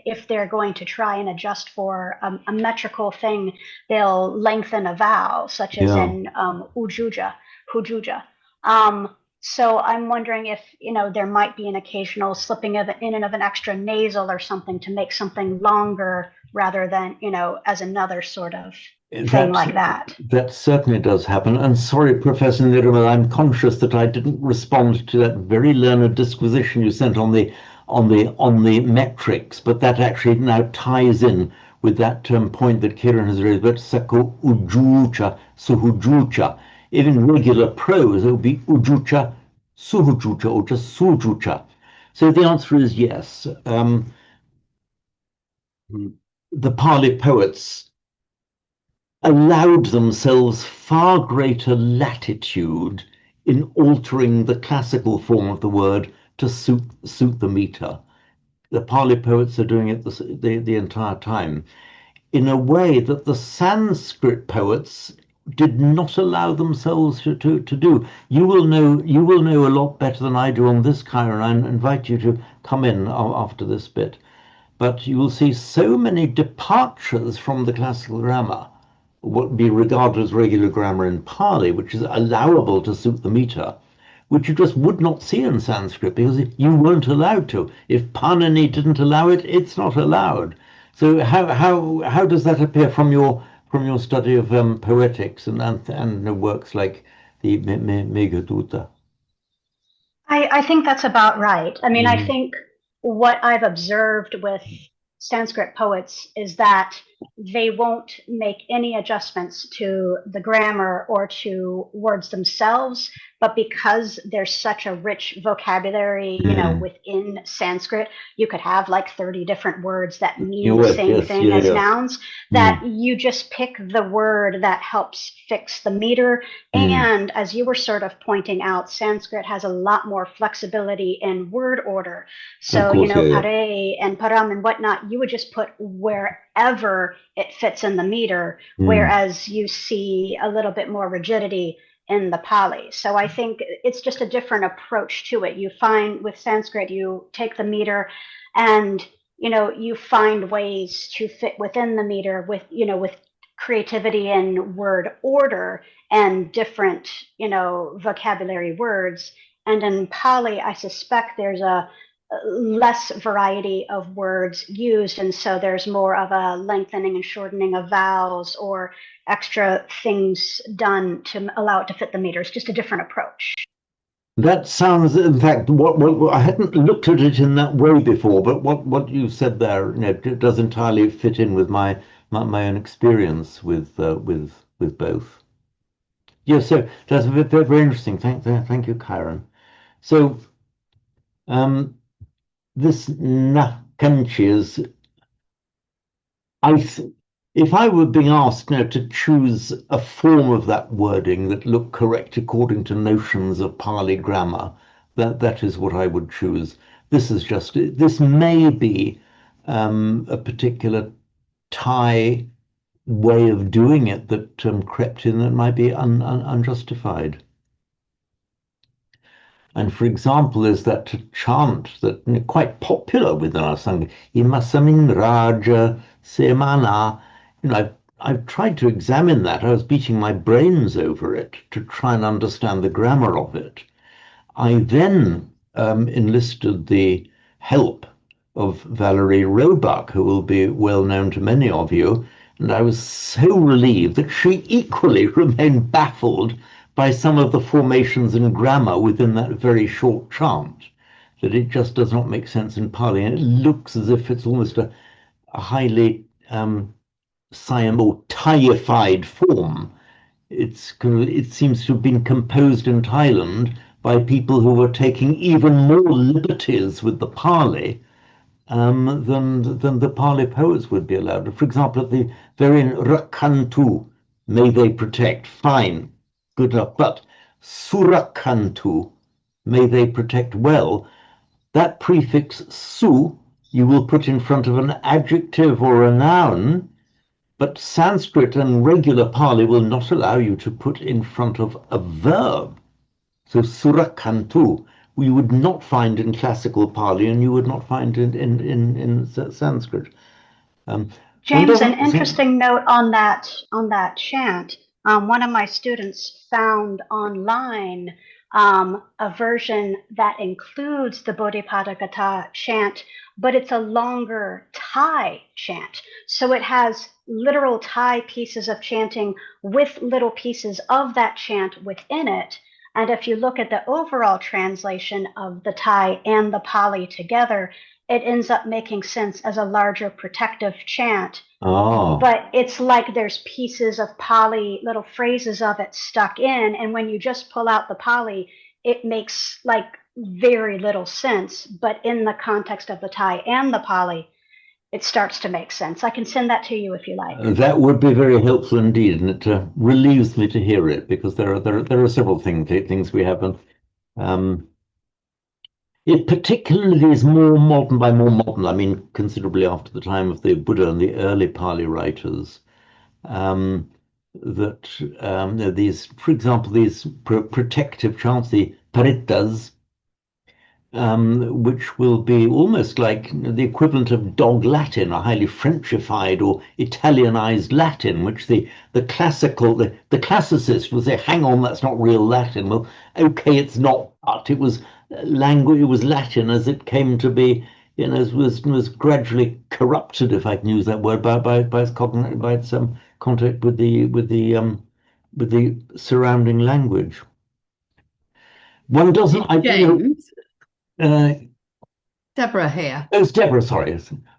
if they're going to try and adjust for a metrical thing, they'll lengthen a vowel, such as in ujuja, hujuja. So I'm wondering if, there might be an occasional slipping in and of an extra nasal or something to make something longer rather than, as another sort of thing like that. That certainly does happen. And sorry, Professor Nirmal, I'm conscious that I didn't respond to that very learned disquisition you sent on the metrics, but that actually now ties in with that point that Kiran has raised, but sako ujucha, suhujucha. In regular prose, it would be ujucha, suhujucha, or just sujucha. So the answer is yes. The Pali poets allowed themselves far greater latitude in altering the classical form of the word to suit the meter. The Pali poets are doing it the entire time in a way that the Sanskrit poets did not allow themselves to do. You will know a lot better than I do on this, Kyron. I invite you to come in after this bit. But you will see so many departures from the classical grammar, what would be regarded as regular grammar in Pali, which is allowable to suit the meter, which you just would not see in Sanskrit because you weren't allowed to. If Panini didn't allow it, it's not allowed. So how does that appear from your study of poetics and works like the Meghaduta? I think that's about right. I mean, I Mm-hmm. think what I've observed with Sanskrit poets is that they won't make any adjustments to the grammar or to words themselves, but because there's such a rich vocabulary, Mm. within Sanskrit, you could have like 30 different words that mean the Yes, same yes, thing yeah, as yes. nouns, that Mm. you just pick the word that helps fix the meter. Mm. And as you were sort of pointing out, Sanskrit has a lot more flexibility in word order. Of So, course, yeah, yeah. pare and param and whatnot, you would just put wherever it fits in the meter, Mm. whereas you see a little bit more rigidity in the Pali. So I think it's just a different approach to it. You find with Sanskrit, you take the meter and you find ways to fit within the meter with creativity and word order and different vocabulary words. And in Pali, I suspect there's a less variety of words used, and so there's more of a lengthening and shortening of vowels or extra things done to allow it to fit the meter. It's just a different approach. That sounds, in fact, what I hadn't looked at it in that way before, but what you said there, does entirely fit in with my own experience with both. Yes, so that's very, very interesting. Thank you, Karen. So um, this Nakanchi is, I th if I were being asked now to choose a form of that wording that looked correct according to notions of Pali grammar, that is what I would choose. This may be a particular Thai way of doing it that crept in that might be unjustified. And for example, there's that chant that quite popular within our Sangha, Imasamin Raja Semana. I've tried to examine that. I was beating my brains over it to try and understand the grammar of it. I then enlisted the help of Valerie Roebuck, who will be well known to many of you, and I was so relieved that she equally remained baffled by some of the formations and grammar within that very short chant, that it just does not make sense in Pali, and it looks as if it's almost a highly Siam or Thaiified form. It seems to have been composed in Thailand by people who were taking even more liberties with the Pali than the Pali poets would be allowed. For example, at the very Rakantu, may they protect, fine, good enough. But Surakantu, may they protect well, that prefix su you will put in front of an adjective or a noun, but Sanskrit and regular Pali will not allow you to put in front of a verb. So surakantu, you would not find in classical Pali, and you would not find in Sanskrit. One James, an doesn't. interesting note on that chant. One of my students found online a version that includes the Bodhipada chant, but it's a longer Thai chant. So it has literal Thai pieces of chanting with little pieces of that chant within it. And if you look at the overall translation of the Thai and the Pali together, it ends up making sense as a larger protective chant. Oh, But it's like there's pieces of Pali, little phrases of it stuck in. And when you just pull out the Pali, it makes like very little sense. But in the context of the Thai and the Pali, it starts to make sense. I can send that to you if you like. that would be very helpful indeed, and it relieves me to hear it because there are several things we haven't. Um, It particularly is more modern. By more modern, I mean considerably after the time of the Buddha and the early Pali writers. Um, that these, for example, these protective chants, the parittas, which will be almost like the equivalent of dog Latin, a highly Frenchified or Italianized Latin, which the classicists will say, hang on, that's not real Latin. Well, okay, it's not, but it was language, it was Latin as it came to be, was gradually corrupted, if I can use that word, by its contact with the surrounding language. One doesn't, James, uh, Deborah here. oh, it's Deborah, sorry.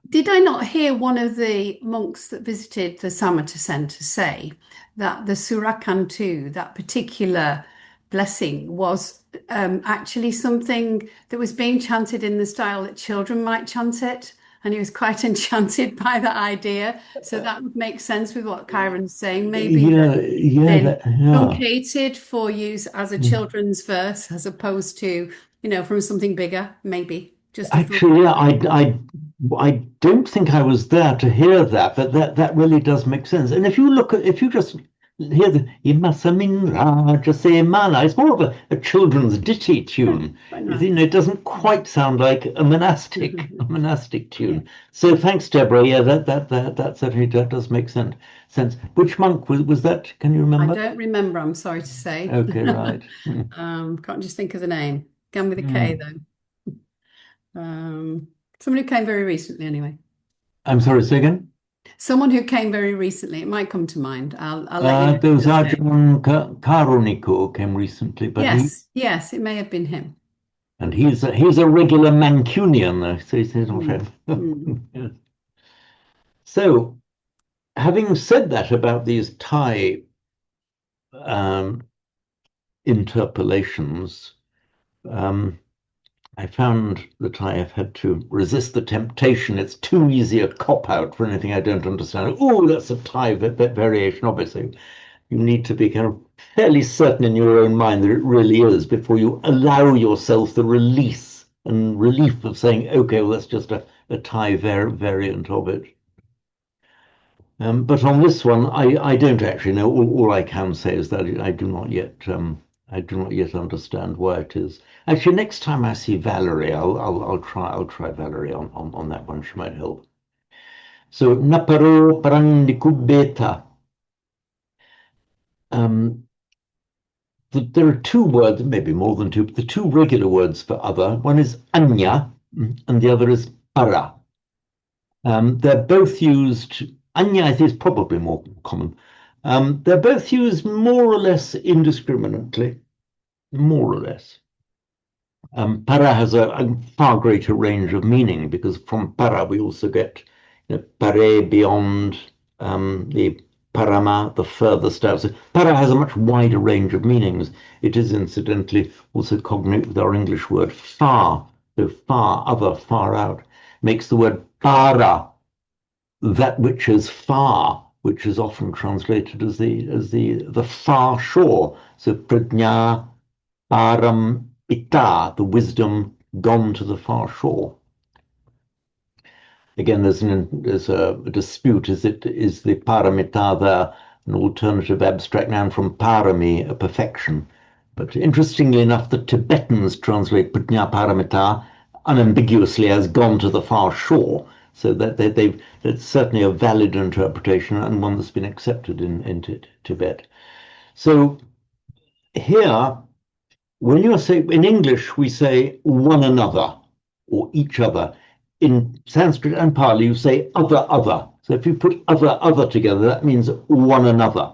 Did I not hear one of the monks that visited the Samatha Centre say that the Surakantu, that particular blessing, was actually something that was being chanted in the style that children might chant it? And he was quite enchanted by that idea. So that would make sense with what Kyron's saying. Maybe truncated for use as a children's verse as opposed to, from something bigger, maybe. Actually, yeah, I don't think I was there to hear that, but that really does make sense. And if you just hear the Imasamin just say mana, it's more of a children's ditty tune. It doesn't quite sound like a monastic tune. Yeah. So thanks, Deborah. Yeah, that certainly does make sense. Which monk was that? Can you remember? I don't remember, I'm sorry to say. Okay, right. Can't just think of the name. Began with a K though. Somebody who came very recently, anyway. I'm sorry, say again? Someone who came very recently. It might come to mind. I'll let you know. There was Arjun Karoniko came recently, but yes, it may have been him. And he's a regular Mancunian, though, so he's not friend. Yes. So, having said that about these Thai interpolations, I found that I have had to resist the temptation. It's too easy a cop-out for anything I don't understand. Oh, that's a Thai variation, obviously. You need to be kind of fairly certain in your own mind that it really is before you allow yourself the release and relief of saying, okay, well, that's just a Thai variant of it. But on this one, I don't actually know. All I can say is that I do not yet understand why it is. Actually, next time I see Valerie, I'll try Valerie on that one. She might help. So naparo parang nikubeta. There are two words, maybe more than two, but the two regular words for other. One is anya, and the other is para. They're both used. Anya, I think, is probably more common. They're both used more or less indiscriminately, more or less. Para has a far greater range of meaning because from para we also get pare beyond the parama, the furthest out. So para has a much wider range of meanings. It is incidentally also cognate with our English word far, so far, other, far out, makes the word para, that which is far, which is often translated as the far shore. So prajna param ita, the wisdom gone to the far shore. Again, there's a dispute. Is the paramita there an alternative abstract noun from parami, a perfection? But interestingly enough, the Tibetans translate prajna paramita unambiguously as gone to the far shore. So that it's certainly a valid interpretation and one that's been accepted in Tibet. So here, when you say in English, we say one another or each other. In Sanskrit and Pali, you say other. So if you put other together, that means one another.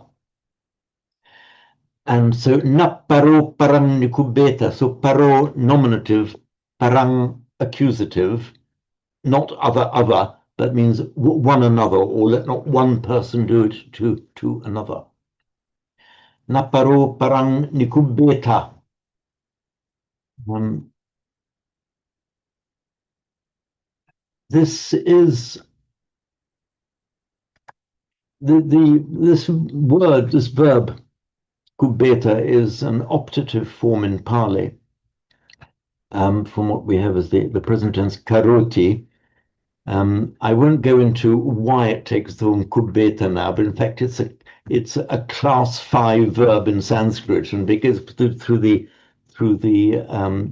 And so na paro parang nikubeta. So paro nominative, parang accusative. Not other, that means one another, or let not one person do it to another. Naparo parang nikubeta. This is this verb kubeta is an optative form in Pali. From what we have as the present tense karoti. I won't go into why it takes the form kubeta now, but in fact it's a class 5 verb in Sanskrit, and because through through the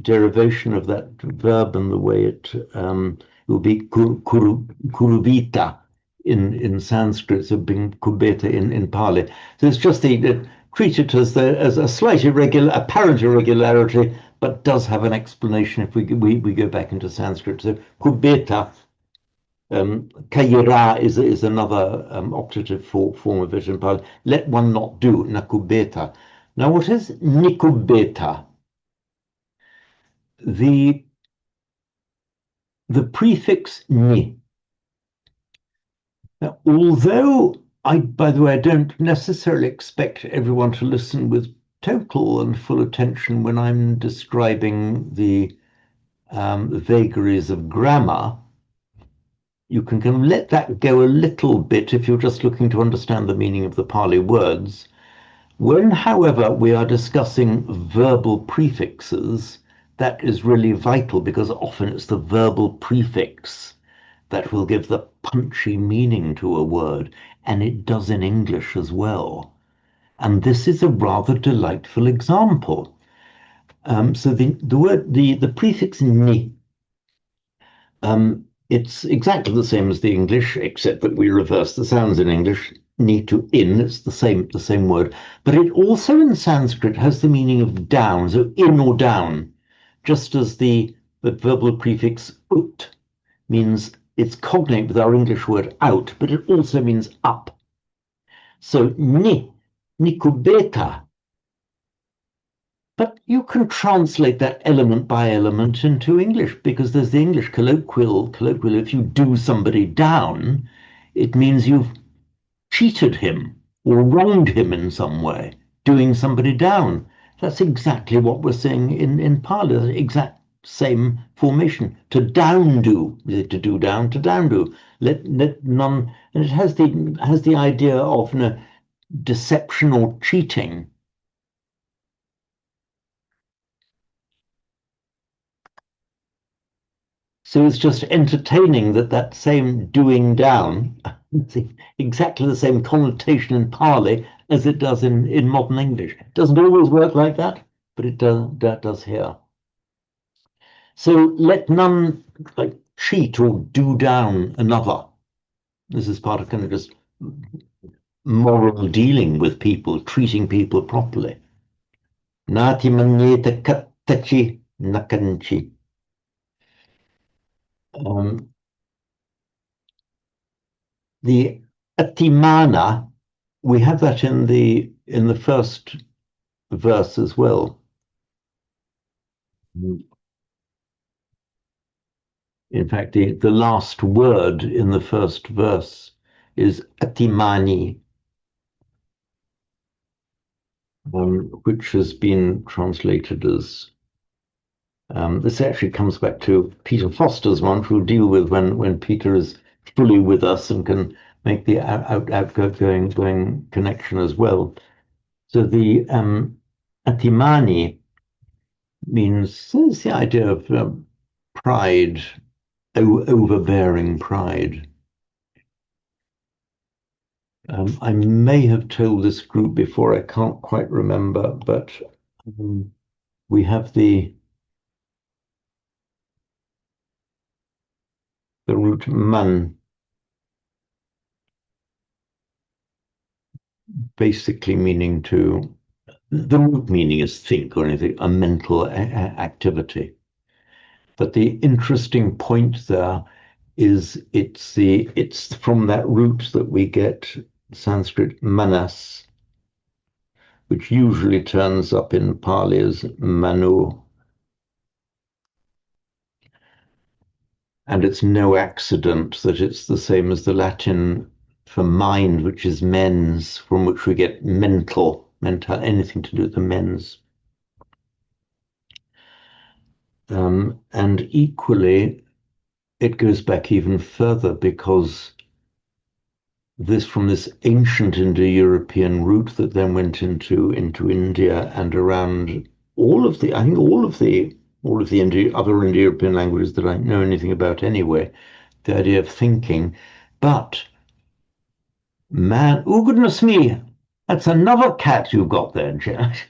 derivation of that verb and the way it will be kurubita in Sanskrit, so being kubeta in Pali. So it's just treat it as a slight apparent irregularity, but does have an explanation if we go back into Sanskrit. So kubeta, kayira is another optative form of it in Pali. Let one not do, nakubeta. Now, what is nikubeta? The prefix ni. Now, although by the way, I don't necessarily expect everyone to listen with total and full attention when I'm describing the vagaries of grammar. You can kind of let that go a little bit if you're just looking to understand the meaning of the Pali words. When, however, we are discussing verbal prefixes, that is really vital because often it's the verbal prefix that will give the punchy meaning to a word, and it does in English as well. And this is a rather delightful example. So the prefix ni, it's exactly the same as the English, except that we reverse the sounds in English. Ni to in, it's the same word. But it also in Sanskrit has the meaning of down, so in or down, just as the verbal prefix ut means it's cognate with our English word out, but it also means up. So nikubeta. But you can translate that element by element into English because there's the English colloquial. If you do somebody down, it means you've cheated him or wronged him in some way, doing somebody down. That's exactly what we're saying in Pali, the exact same formation. To down do, to do down, to down do. Let none, and it has the idea of deception or cheating. So it's just entertaining that same doing down, exactly the same connotation in Pali as it does in modern English. It doesn't always work like that, but that does here. So let none cheat or do down another. This is part of kind of just moral dealing with people, treating people properly. Nati manyeta kattachi nakanchi. The atimana, we have that in the first verse as well. In fact, the last word in the first verse is atimani, which has been translated as this actually comes back to Peter Foster's one, which we'll deal with when Peter is fully with us and can make the outgoing connection as well. So the atimani means, it's the idea of pride, overbearing pride. I may have told this group before, I can't quite remember, but we have the root man, basically meaning the root meaning is think or anything, a mental activity. But the interesting point there is it's from that root that we get Sanskrit manas, which usually turns up in Pali as manu. And it's no accident that it's the same as the Latin for mind, which is mens, from which we get mental, anything to do with the mens. And equally, it goes back even further because from this ancient Indo-European route that then went into India and around all of the other Indo-European languages that I know anything about anyway, the idea of thinking. But man, oh goodness me, that's another cat you've got there, Jack.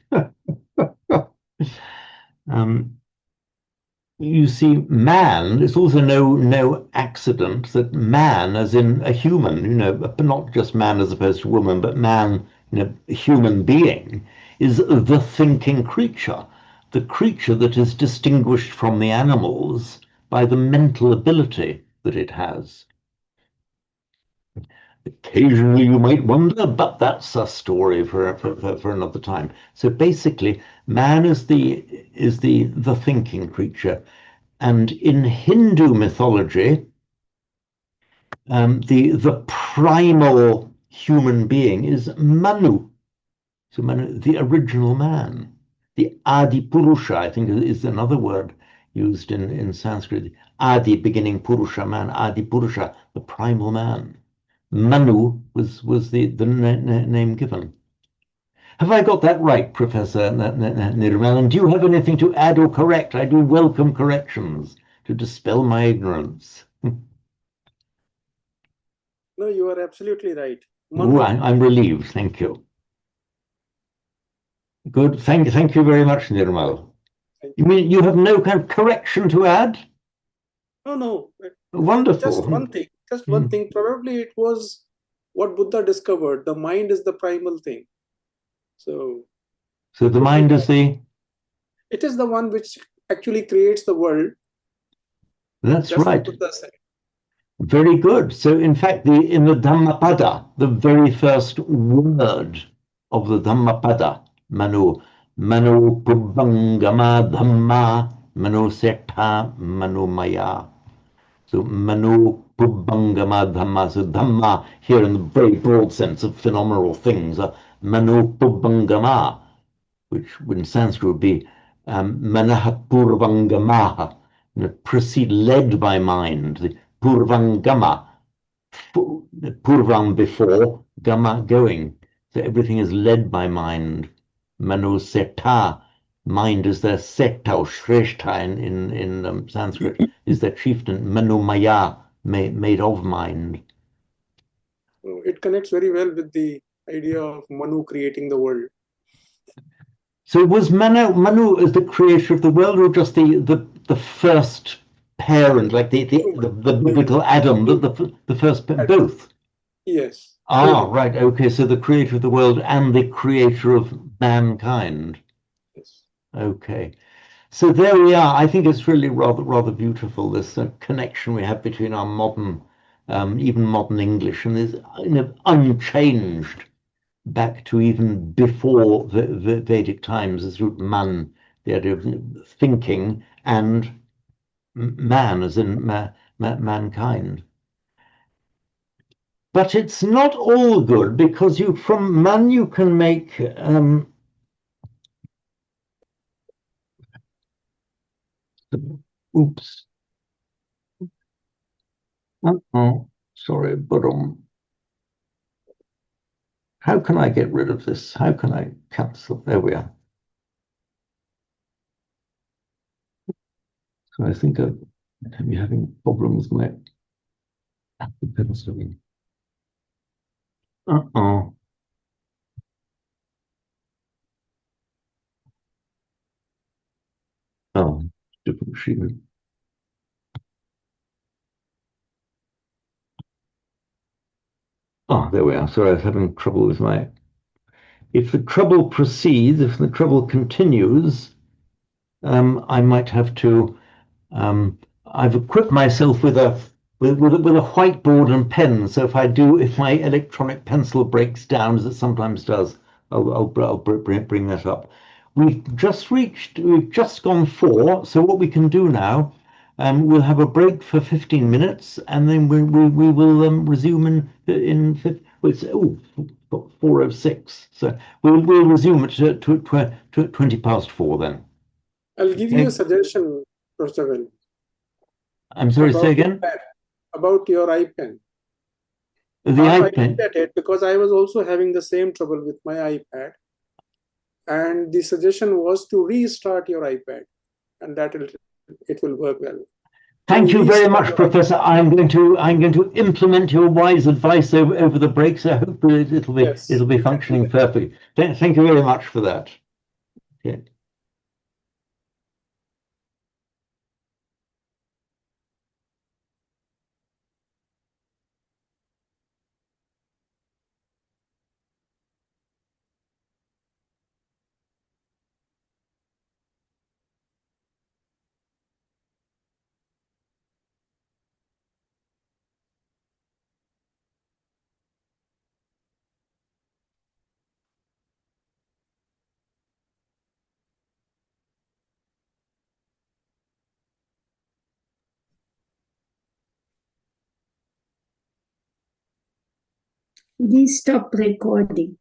You see, man, it's also no accident that man, as in a human, not just man as opposed to woman, but man, a human being, is the thinking creature, the creature that is distinguished from the animals by the mental ability that it has. Occasionally you might wonder, but that's a story for another time. So basically, man is the thinking creature. And in Hindu mythology, the primal human being is Manu. So Manu, the original man. The Adi Purusha, I think, is another word used in Sanskrit. Adi, beginning Purusha, man. Adi Purusha, the primal man. Manu was the name given. Have I got that right, Professor Nirmal? And do you have anything to add or correct? I do welcome corrections to dispel my ignorance. No, you are absolutely right. Ooh, I'm relieved. Thank you. Good. Thank you very much, Nirmal. You mean you have no kind of correction to add? No. Wonderful. Just one thing. Probably it was what Buddha discovered. The mind is the primal thing. So the mind is it is the one which actually creates the world. That's right. What Buddha said. Very good. So in fact, in the Dhammapada, the very first word of the Dhammapada, Manu Pubbangama Dhamma Manu Setha Manu Maya. So Manu Pubbangama Dhamma. So Dhamma here in the very broad sense of phenomenal things are Manu Pubbangama, which in Sanskrit would be Manaha Purvangamaha, proceed led by mind. The Purvangama, Purvam before, Gama going. So everything is led by mind. Manu Seta, mind is the Seta or Shrestha in Sanskrit, is the chieftain. Manu Maya, made of mind. It connects very well with the idea of Manu creating the world. So was Manu as the creator of the world, or just the first parent, like the biblical Adam, the first both? Yes. Right. Okay. So the creator of the world and the creator of mankind. Yes. Okay. So there we are. I think it's really rather beautiful, this connection we have between our modern, even modern English, and this unchanged back to even before the Vedic times, as root man, the idea of thinking, and man, as in mankind. But it's not all good, because from man you can make oops. Sorry, but how can I get rid of this? How can I cancel? There we are. So I think I'm having problems with my pencil. Oh, different sheet. Oh, there we are. Sorry, I was having trouble with my. If the trouble proceeds, if the trouble continues, I might have to. I've equipped myself with a whiteboard and pen. So if my electronic pencil breaks down, as it sometimes does, I'll bring that up. We've just gone 4. So what we can do now, we'll have a break for 15 minutes, and then we will resume in 4:06. So we'll resume at 20 past 4 then. I'll give you a suggestion, Professor Will. I'm sorry, say again? About your iPad. The iPad? I looked at it because I was also having the same trouble with my iPad. And the suggestion was to restart your iPad, and it will work well. Thank you very much, Professor. I'm going to implement your wise advice over the break, so hopefully it'll be functioning perfectly. Thank you very much for that. Okay. Please stop recording.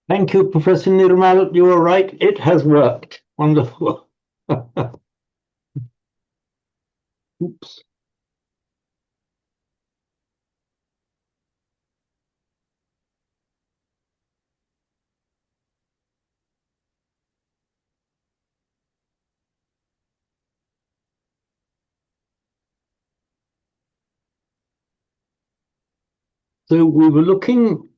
Thank you, Professor Nirmal. You were right. It has worked. Wonderful. Oops. So we were looking,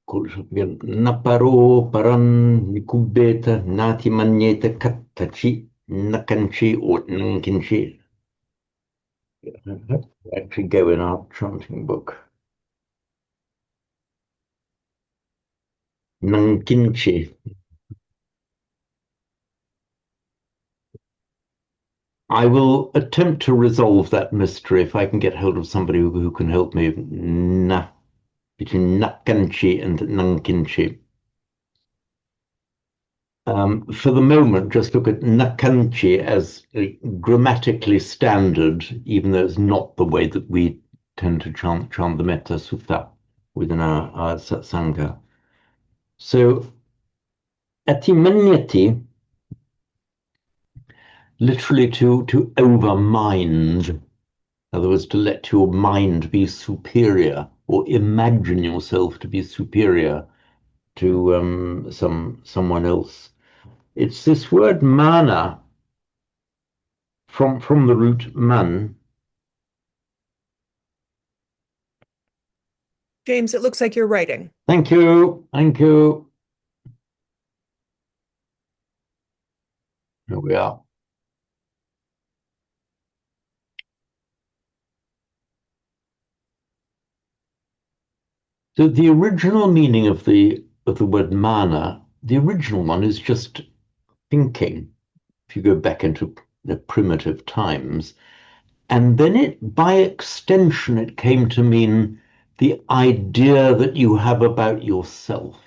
call it up again, Naparo, Paran, Nikubeta, Nati Magneta, Katachi, Nakanchi, or Nankinchi. Actually go in our chanting book. Nankinchi. I will attempt to resolve that mystery if I can get hold of somebody who can help me. Between Nakanchi and Nankinchi. For the moment, just look at Nakanchi as grammatically standard, even though it's not the way that we tend to chant the Metta Sutta within our Sangha. So, Atimanyati, literally to overmind, in other words, to let your mind be superior or imagine yourself to be superior to someone else. It's this word mana from the root man. James, it looks like you're writing. Thank you. Thank you. Here we are. So the original meaning of the word mana, the original one is just thinking. If you go back into the primitive times, and then by extension, it came to mean the idea that you have about yourself.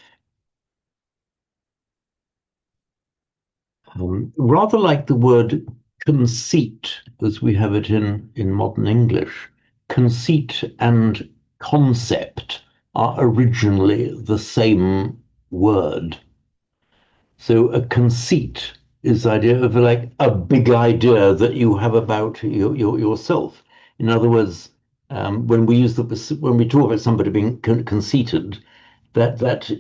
Rather like the word conceit, as we have it in modern English. Conceit and concept are originally the same word. So a conceit is the idea of like a big idea that you have about yourself. In other words, when we talk about somebody being conceited, that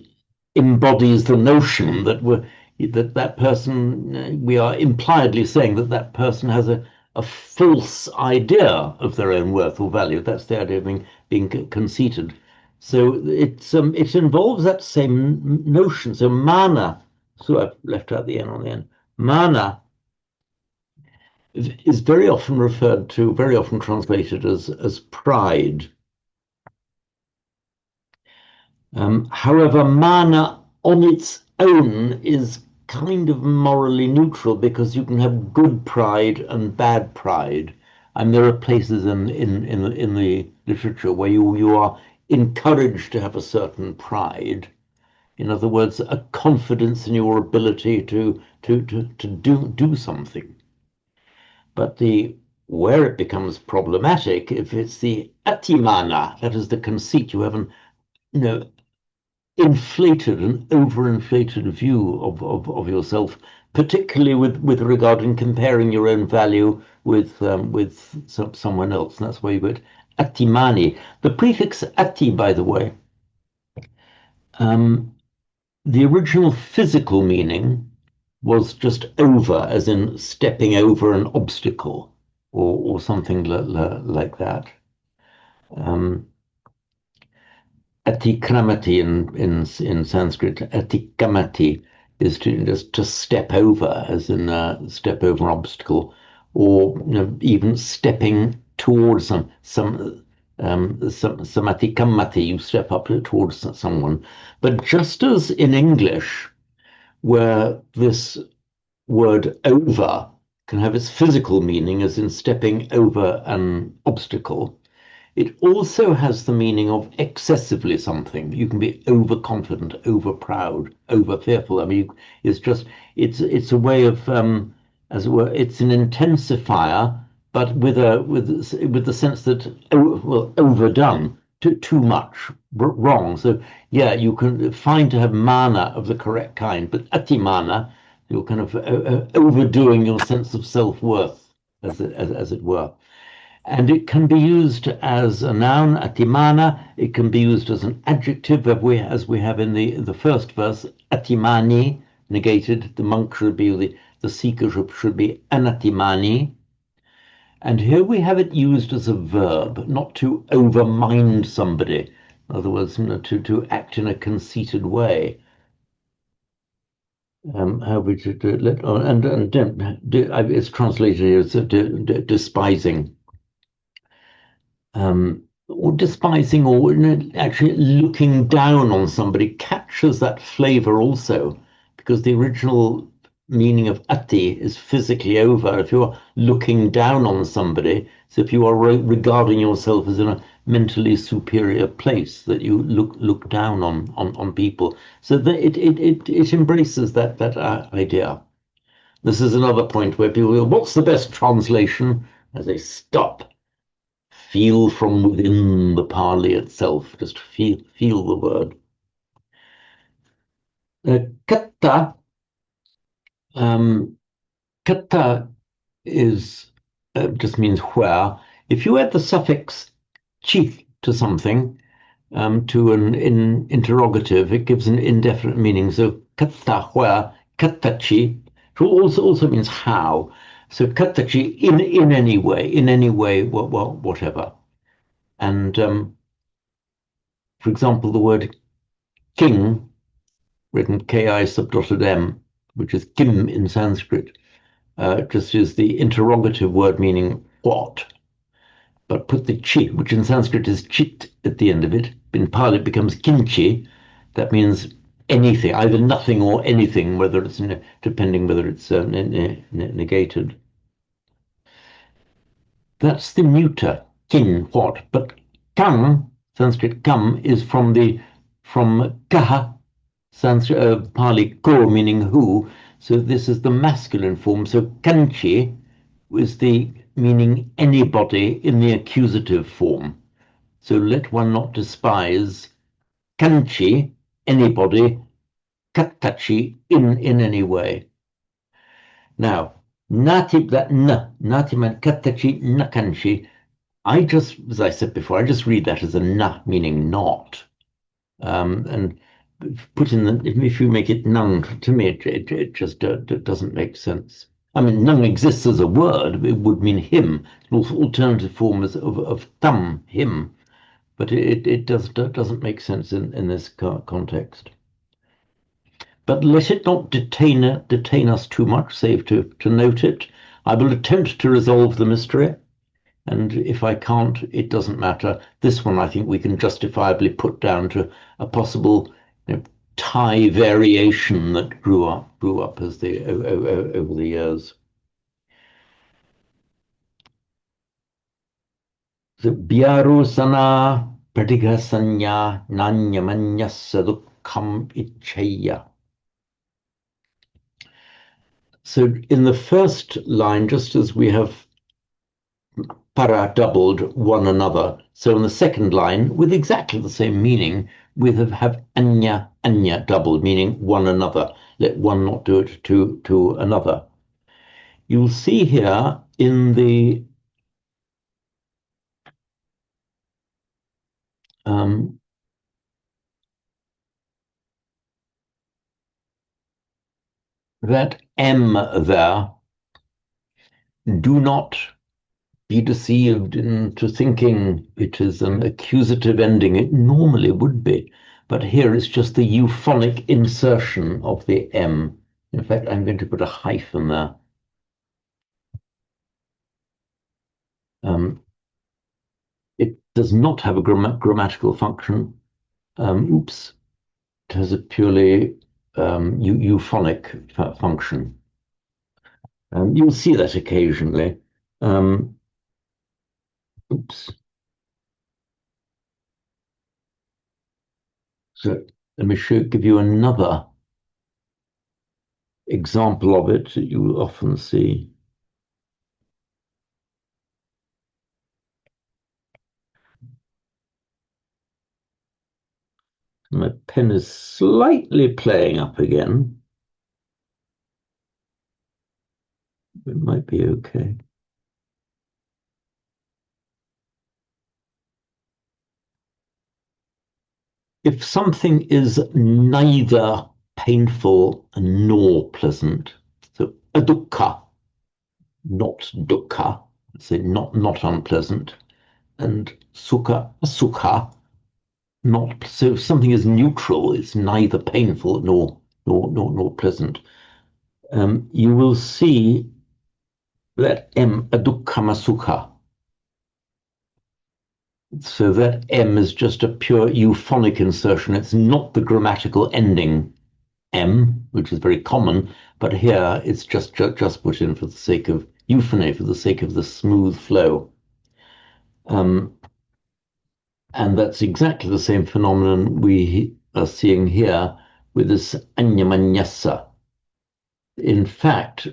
embodies the notion that person, we are impliedly saying that person has a false idea of their own worth or value. That's the idea of being conceited. So it involves that same notion. So mana, so I've left out the N on the end. Mana is very often referred to, very often translated as pride. However, mana on its own is kind of morally neutral because you can have good pride and bad pride. And there are places in the literature where you are encouraged to have a certain pride. In other words, a confidence in your ability to do something. But where it becomes problematic, if it's the atimana, that is the conceit, you have an inflated and overinflated view of yourself, particularly with regard in comparing your own value with someone else. And that's why you got atimani. The prefix ati, by the way, the original physical meaning was just over, as in stepping over an obstacle or something like that. Atikramati in Sanskrit, atikamati is to just to step over, as in step over an obstacle, or even stepping towards some samatikamati, you step up towards someone. But just as in English, where this word over can have its physical meaning, as in stepping over an obstacle, it also has the meaning of excessively something. You can be overconfident, over proud, over fearful. I mean, it's a way of, as it were, it's an intensifier, but with the sense that overdone, too much, wrong. So yeah, you can find to have mana of the correct kind, but atimana, you're kind of overdoing your sense of self-worth, as it were. And it can be used as a noun, atimana. It can be used as an adjective, as we have in the first verse, atimani, negated. The monk should be, the seeker should be anatimani. And here we have it used as a verb, not to overmind somebody. In other words, to act in a conceited way. How we should do it, it's translated here as despising. Or despising, or actually looking down on somebody captures that flavor also, because the original meaning of ati is physically over. If you're looking down on somebody, so if you are regarding yourself as in a mentally superior place, that you look down on people, so that it embraces that idea. This is another point where people go, what's the best translation? As they stop, feel from within the Pali itself, just feel the word. Katta, katta is just means where. If you add the suffix chi to something, to an interrogative, it gives an indefinite meaning. So katta where, kattachi, also means how. So kattachi in any way, whatever. And for example, the word king, written ki subdotted m, which is kim in Sanskrit, just is the interrogative word meaning what. But put the chi, which in Sanskrit is chit at the end of it. In Pali it becomes kinchi. That means anything, either nothing or anything, whether it's depending whether it's negated. That's the neuter, kin, what. But kang, Sanskrit kam, is from kaha, Sanskrit, Pali ko, meaning who. So this is the masculine form. So kanchi is the meaning anybody in the accusative form. So let one not despise kanchi, anybody, kattachi, in any way. Now, nati, that nati man kattachi nakanchi, as I said before, I just read that as a na, meaning not. And put in if you make it nung, to me, it just doesn't make sense. I mean, nung exists as a word, it would mean him, an alternative form of tam, him, but it doesn't make sense in this context. But let it not detain us too much, save to note it. I will attempt to resolve the mystery, and if I can't, it doesn't matter. This one, I think, we can justifiably put down to a possible Thai variation that grew up as over the years. So, Biarusana Pratighasanya Nanyamanyasa Dukkham Ichaya. So in the first line, just as we have para doubled one another, so in the second line, with exactly the same meaning, we have anya doubled, meaning one another. Let one not do it to another. You'll see here in the that M there, do not be deceived into thinking it is an accusative ending. It normally would be, but here it's just the euphonic insertion of the M. In fact, I'm going to put a hyphen there. It does not have a grammatical function. Oops. It has a purely euphonic function. You'll see that occasionally. Oops. So let me give you another example of it that you will often see. My pen is slightly playing up again. It might be okay. If something is neither painful nor pleasant, so adukkha, not dukkha, say not unpleasant, and sukha, asukha, not. So if something is neutral, it's neither painful nor pleasant. You will see that M adukkha sukha. So that M is just a pure euphonic insertion. It's not the grammatical ending M, which is very common, but here it's just put in for the sake of euphony, for the sake of the smooth flow. And that's exactly the same phenomenon we are seeing here with this anyamanyasa. In fact,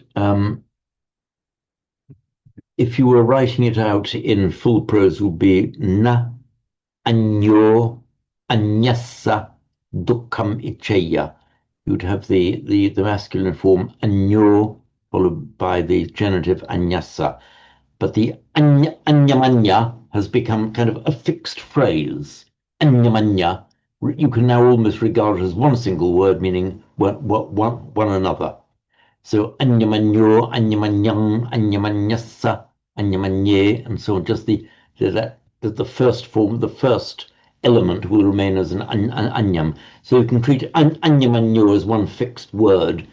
if you were writing it out in full prose, it would be na anyo anyasa dukkham ichaya. You'd have the masculine form anyo followed by the genitive anyasa. But the anyamanya has become kind of a fixed phrase. Anyamanya, you can now almost regard it as one single word meaning one another. So anyamanyo, anyamanyang, anyamanyasa, anyamanye, and so on. Just the first form, the first element will remain as an anyam. So you can treat anyamanyo as one fixed word,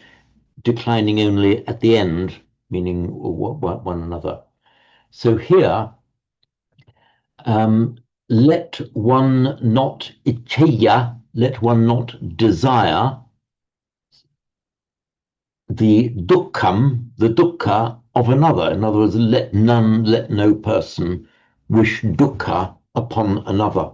declining only at the end, meaning one another. So here, let one not ichaya, let one not desire the dukkha of another. In other words, let no person wish dukkha upon another.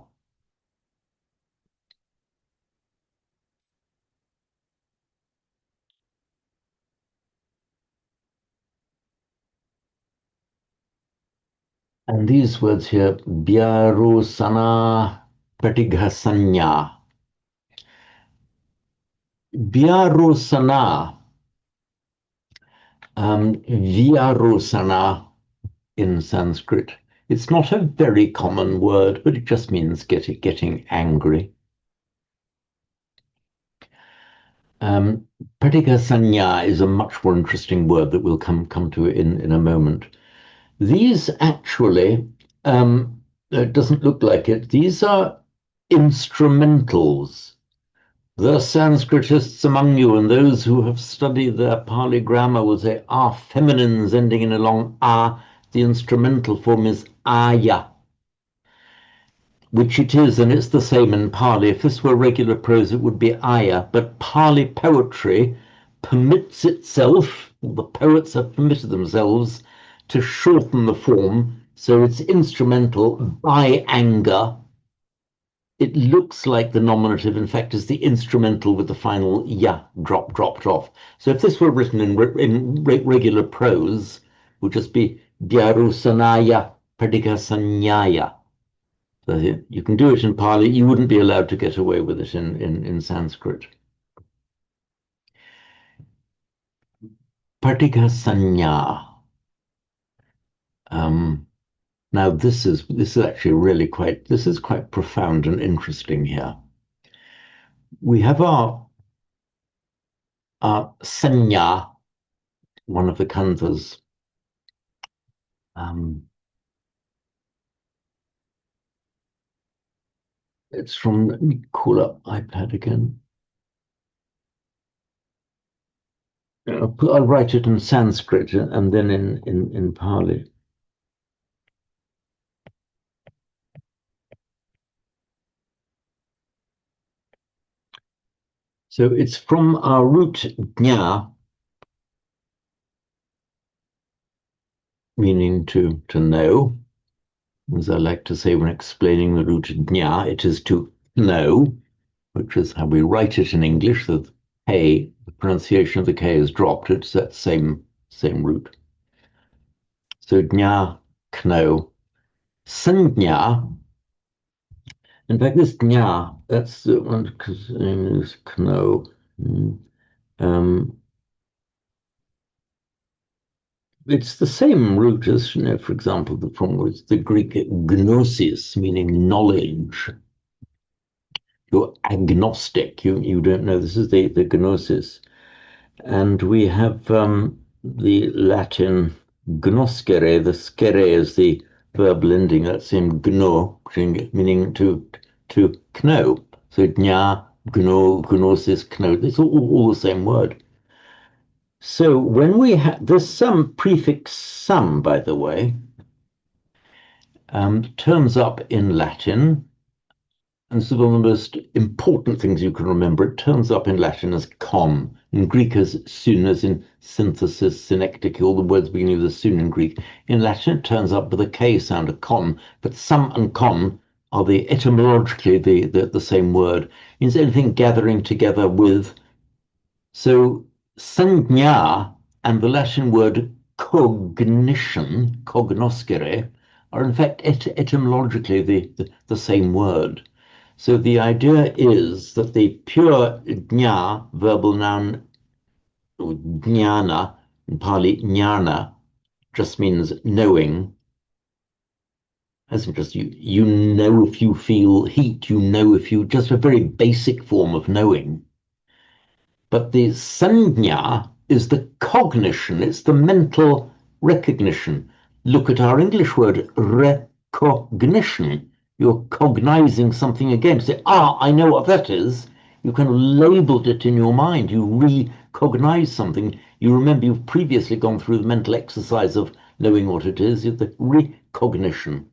And these words here, vyarosana pratighasanya. Vyarosana, vyarosana in Sanskrit. It's not a very common word, but it just means getting angry. Pratikasanya is a much more interesting word that we'll come to in a moment. These actually, it doesn't look like it, these are instrumentals. The Sanskritists among you and those who have studied their Pali grammar will say, feminines ending in a long a. The instrumental form is aya, which it is, and it's the same in Pali. If this were regular prose, it would be aya, but Pali poetry permits itself, the poets have permitted themselves to shorten the form, so it's instrumental by anger. It looks like the nominative, in fact, is the instrumental with the final ya dropped off. So if this were written in regular prose, it would just be Dhyarusanaya Pradikasanyaya. So you can do it in Pali. You wouldn't be allowed to get away with it in Sanskrit. Pradikasanya. Now this is actually really quite profound and interesting here. We have our sanya, one of the khandhas, It's from, let me call up iPad again. I'll write it in Sanskrit and then in Pali. So it's from our root jñā, meaning to know. As I like to say when explaining the root jñā, it is to know, which is how we write it in English. The K, the pronunciation of the K is dropped. It's that same root. So jñā, know. Sanjñā, in fact, this jñā, that's the one because is know. It's the same root as, for example, from the Greek gnosis, meaning knowledge. You're agnostic. You don't know. This is the gnosis. And we have the Latin gnoscere. The scere is the verbal ending, that same gno, meaning to know. So gna, gno, gnosis, know. It's all the same word. So when we have there's some prefix some, by the way, turns up in Latin. And so one of the most important things you can remember, it turns up in Latin as con, in Greek as sun, as in synthesis, synecdoche, all the words beginning with a sun in Greek. In Latin, it turns up with a K sound, a con, but some and con are etymologically the same word. It means anything gathering together with. So sanjñā and the Latin word cognition, cognoscere, are in fact etymologically the same word. So the idea is that the pure jñā, verbal noun, or jnana, in Pali, jnana, just means knowing. As in just you know if you feel heat, you know if you, just a very basic form of knowing. But the sanjñā is the cognition, it's the mental recognition. Look at our English word, recognition. You're cognizing something again. Say, I know what that is. You kind of labeled it in your mind. You recognize something. You remember you've previously gone through the mental exercise of knowing what it is, the recognition.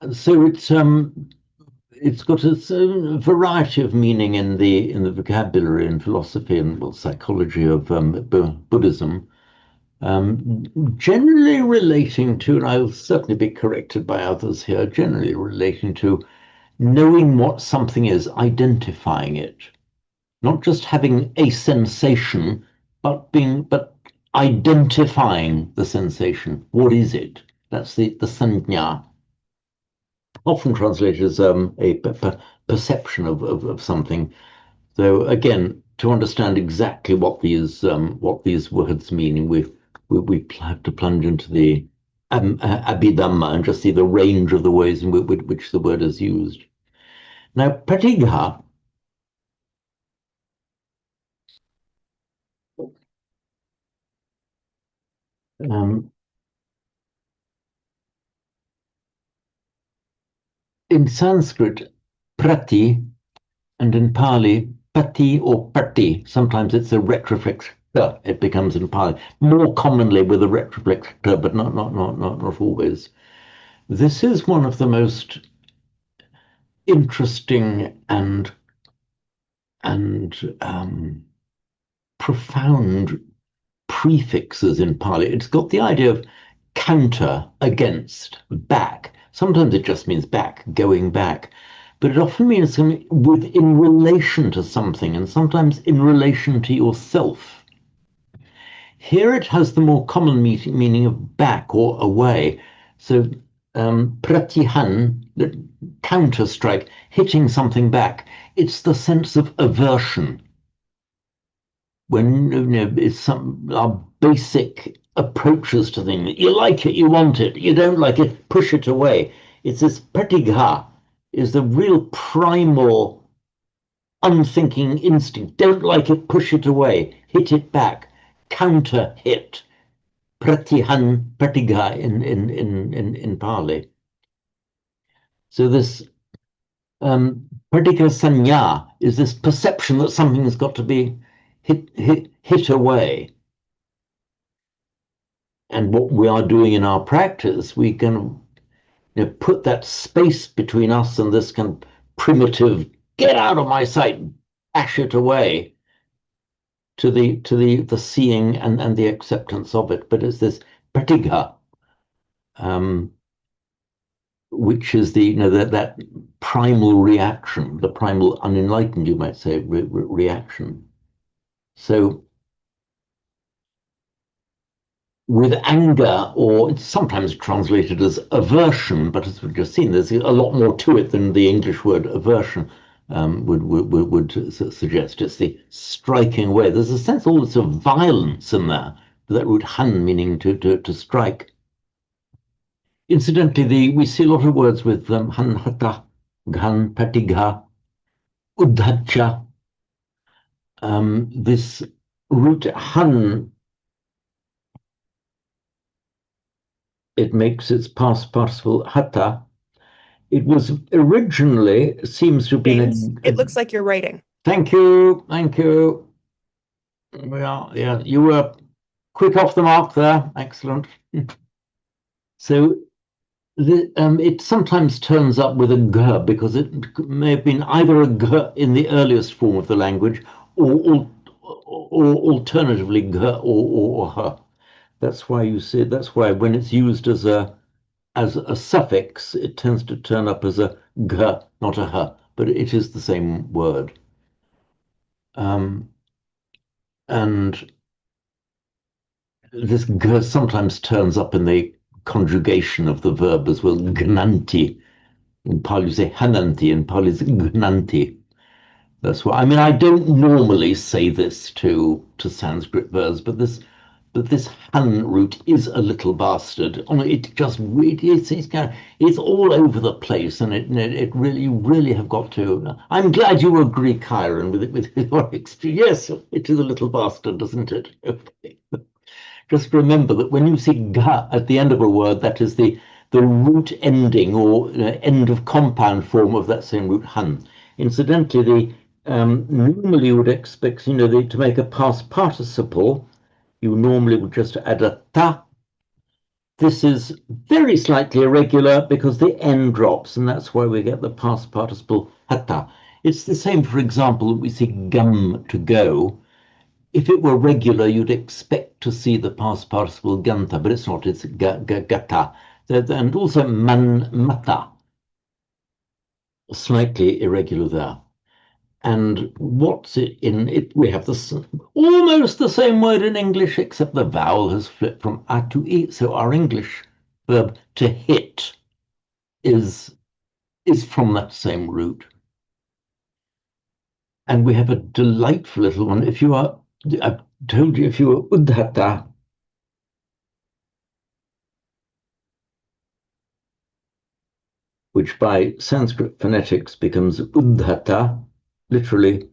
And so it's got a variety of meaning in the vocabulary and philosophy and psychology of Buddhism, generally relating to, and I'll certainly be corrected by others here, generally relating to knowing what something is, identifying it, not just having a sensation, but identifying the sensation. What is it? That's the sanjñā. Often translated as a perception of something. So again, to understand exactly what these words mean, we have to plunge into the Abhidhamma and just see the range of the ways in which the word is used. Now, pratigha in Sanskrit, prati, and in Pali, pati or pati. Sometimes it's a retroflex. It becomes in Pali more commonly with a retroflex, but not always. This is one of the most interesting and profound prefixes in Pali. It's got the idea of counter, against, back. Sometimes it just means back, going back. But it often means something in relation to something, and sometimes in relation to yourself. Here it has the more common meaning of back or away. So pratihan, the counter strike, hitting something back. It's the sense of aversion. When it's our basic approaches to things. You like it, you want it. You don't like it, push it away. It's this pratigha, is the real primal, unthinking instinct. Don't like it, push it away, hit it back, counter hit. Pratihan, pratigha in Pali. So this pratika sanya is this perception that something has got to be hit away. And what we are doing in our practice, we can put that space between us and this kind of primitive, get out of my sight, bash it away, to the seeing and the acceptance of it. But it's this pratigha, which is that primal reaction, the primal unenlightened, you might say, reaction. So with anger, or it's sometimes translated as aversion, but as we've just seen, there's a lot more to it than the English word aversion would suggest. It's the striking away. There's a sense also of violence in there, that root han meaning to strike. Incidentally, we see a lot of words with han hata, ghan patigha, udhacha. This root han, it makes its past participle hata. It was originally, seems to have been it looks like you're writing. Thank you, thank you. Well, yeah, you were quick off the mark there. Excellent. So it sometimes turns up with a g because it may have been either a g in the earliest form of the language, or alternatively g or h. That's why you see. That's why when it's used as a suffix, it tends to turn up as a g, not a h, but it is the same word. And this g sometimes turns up in the conjugation of the verb as well, gnanti. In Pali you say hananti, in Pali it's gnanti. That's why, I mean, I don't normally say this to Sanskrit verbs, but this han root is a little bastard. It just it's all over the place, and it really have got to. I'm glad you agree, Kyron, with your experience. Yes, it is a little bastard, doesn't it? Just remember that when you see ga at the end of a word, that is the root ending or end of compound form of that same root han. Incidentally, normally you would expect, to make a past participle, you normally would just add a ta. This is very slightly irregular because the n drops, and that's why we get the past participle hata. It's the same, for example, we see gum, to go. If it were regular, you'd expect to see the past participle ganta, but it's not, it's gata. And also man mata, slightly irregular there. And what's it in it? We have this almost the same word in English, except the vowel has flipped from a to e. So our English verb to hit is from that same root. And we have a delightful little one. If you are, I've told you, if you are udhata, which by Sanskrit phonetics becomes udhata, literally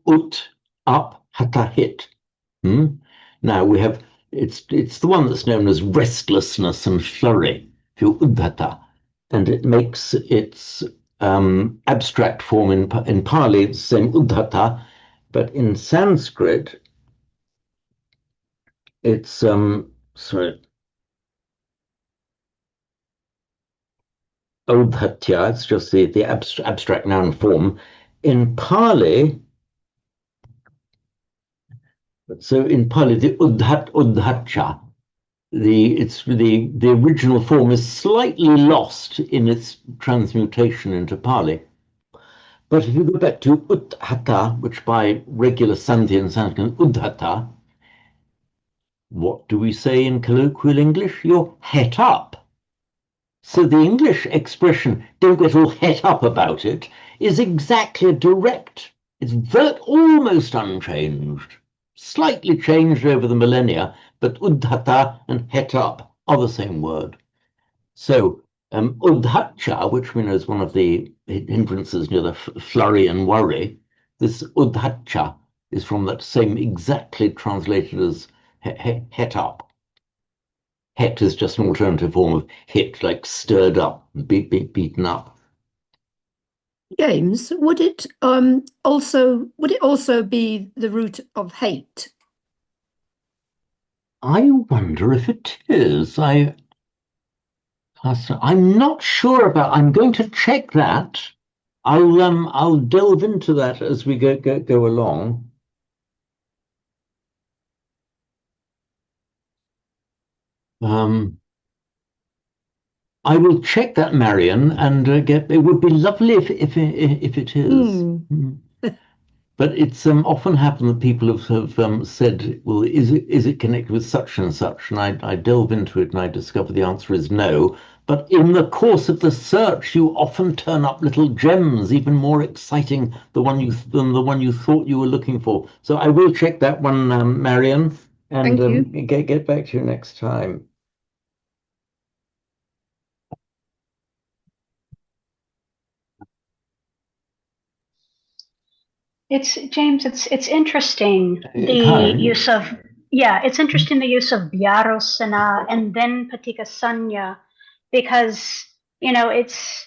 ut, up, hata, hit. Now we have, it's the one that's known as restlessness and flurry, if you udhata, and it makes its abstract form in Pali, it's the same udhata, but in Sanskrit, it's sorry, odhatya, it's just the abstract noun form. In Pali, so in Pali, the udhacha, the original form is slightly lost in its transmutation into Pali. But if you go back to udhata, which by regular Sandhi and Sanskrit, udhata, what do we say in colloquial English? You're het up. So the English expression, don't get all het up about it, is exactly direct. It's almost unchanged, slightly changed over the millennia, but udhata and het up are the same word. So udhacha, which we know is one of the hindrances near the flurry and worry, this udhacha is from that same exactly translated as het up. Het is just an alternative form of hit, like stirred up, beaten up. James, would it also be the root of hate? I wonder if it is. I'm not sure about. I'm going to check that. I'll delve into that as we go along. I will check that, Marion, and get. It would be lovely if it is. Mm. But it's often happened that people have said, "Well, is it connected with such and such?" And I delve into it and I discover the answer is no. But in the course of the search, you often turn up little gems, even more exciting than the one you thought you were looking for. So I will check that one, Marion, and Thank you. get back to you next time. It's James, it's interesting the Karen? use of it's interesting the use of Byarosana and then Patika Sanya, because it's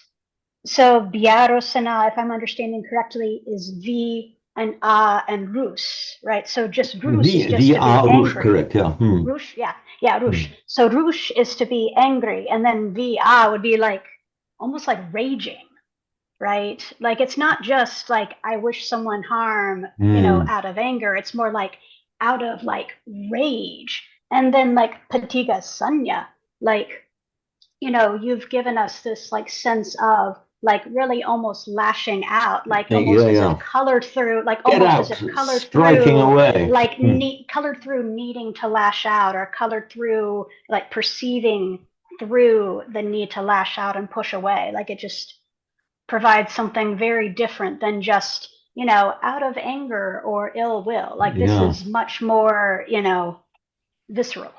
so Byarosana, if I'm understanding correctly, is V and A and Rus, right? So just Rus is just to be Rush, angry. correct, yeah. Rush, Rush. So Rush is to be angry, and then Va would be like almost like raging, right? Like it's not just like I wish someone harm, out of anger. It's more like out of like rage. And then like Patiga Sanya, like, you've given us this like sense of like really almost lashing out, like almost as if colored through, like Get almost out, as if colored striking through, away. like colored through needing to lash out, or colored through like perceiving through the need to lash out and push away. Like it just provides something very different than just, out of anger or ill will. Like this is much more, visceral.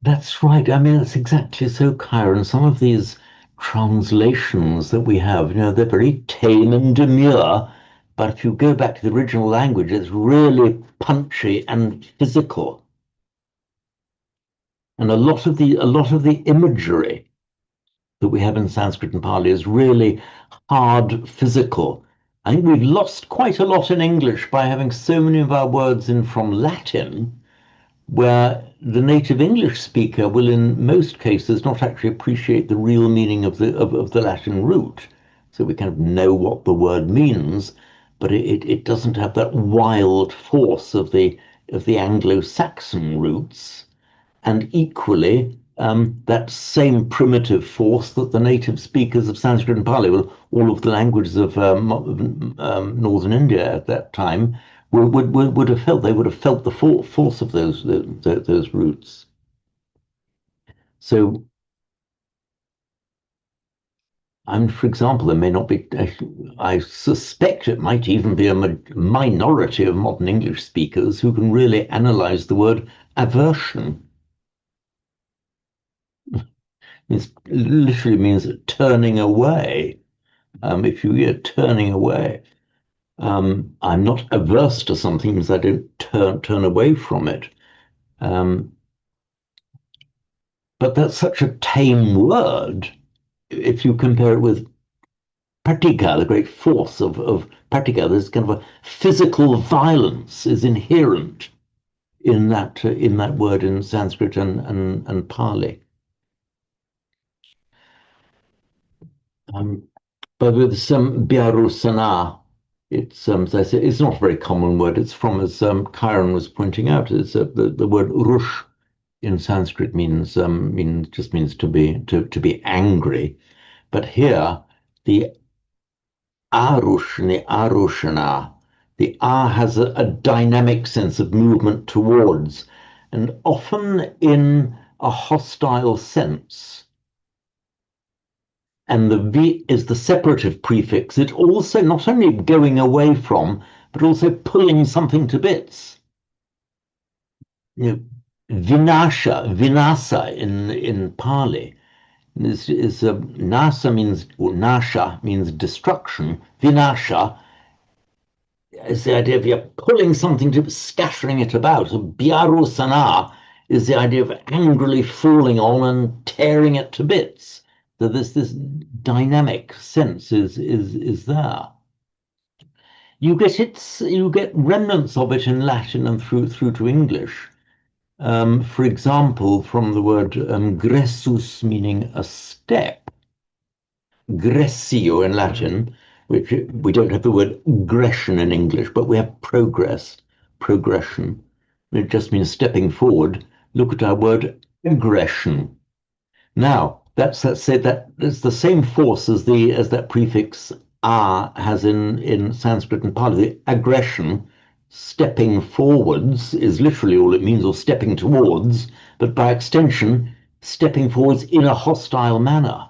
That's right. I mean, it's exactly so, Kyron. Some of these translations that we have, they're very tame and demure, but if you go back to the original language, it's really punchy and physical. And a lot of the imagery that we have in Sanskrit and Pali is really hard, physical. I think we've lost quite a lot in English by having so many of our words in from Latin, where the native English speaker will, in most cases, not actually appreciate the real meaning of the Latin root. So we kind of know what the word means, but it doesn't have that wild force of the Anglo-Saxon roots, and equally that same primitive force that the native speakers of Sanskrit and Pali, well, all of the languages of northern India at that time, would have felt. They would have felt the force of those roots. So, for example, there may not be. I suspect it might even be a minority of modern English speakers who can really analyze the word aversion. It literally means turning away. If you hear turning away, I'm not averse to something because I don't turn away from it. But that's such a tame word if you compare it with pratika, the great force of pratika. There's kind of a physical violence is inherent in that word in Sanskrit and Pali. But with some Byarusana, it's as I say, it's not a very common word. It's from, as Kyron was pointing out, it's the word rush in Sanskrit means to be angry. But here the arush and the arushana, the a has a dynamic sense of movement towards, and often in a hostile sense. And the V is the separative prefix. It also not only going away from, but also pulling something to bits. Vinasa in Pali is nasa means, or nasha means destruction. Vinasha is the idea of you're pulling something to, scattering it about. So Byarusana is the idea of angrily falling on and tearing it to bits. So this dynamic sense is there. You get remnants of it in Latin and through to English. For example, from the word gressus, meaning a step, gressio in Latin, which we don't have the word aggression in English, but we have progression. It just means stepping forward. Look at our word aggression. Now, that's the same force as that prefix a has in Sanskrit and Pali. The aggression, stepping forwards, is literally all it means, or stepping towards, but by extension, stepping forwards in a hostile manner.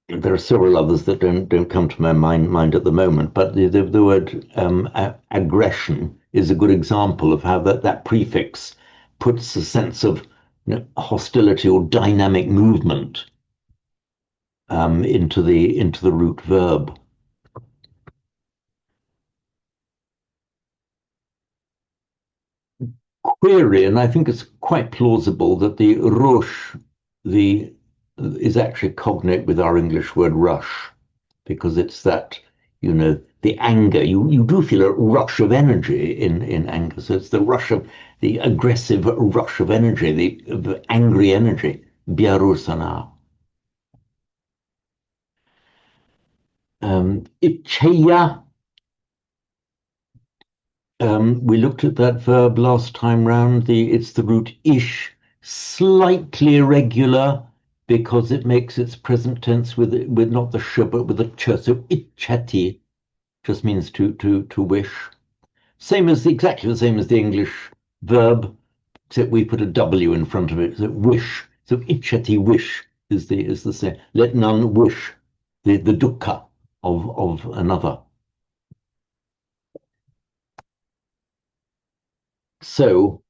There are several others that don't come to my mind at the moment, but the word aggression is a good example of how that prefix puts a sense of hostility or dynamic movement into the root verb. Query, and I think it's quite plausible that the rush is actually cognate with our English word rush, because it's that, the anger. You do feel a rush of energy in anger. So it's the aggressive rush of energy, the angry energy, biarusana. Icheya, we looked at that verb last time round. It's the root ish, slightly irregular because it makes its present tense with not the sh but with the ch. So ichati just means to wish. Exactly the same as the English verb, except we put a W in front of it. So wish. So ichati, wish, is the same. Let none wish the dukkha of another. So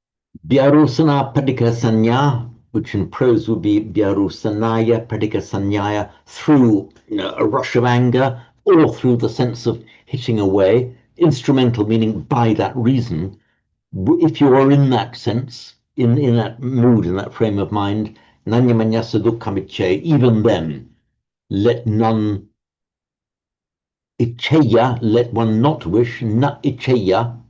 Vyarosana Padika Sanya, which in prose would be Vyarosanaya Padika Sanyaya, through a rush of anger or through the sense of hitting away. Instrumental meaning by that reason. If you are in that sense, in that mood, in that frame of mind, Nanyamanyasa Dukkamiche, even then, let none icheya, let one not wish, na icheya,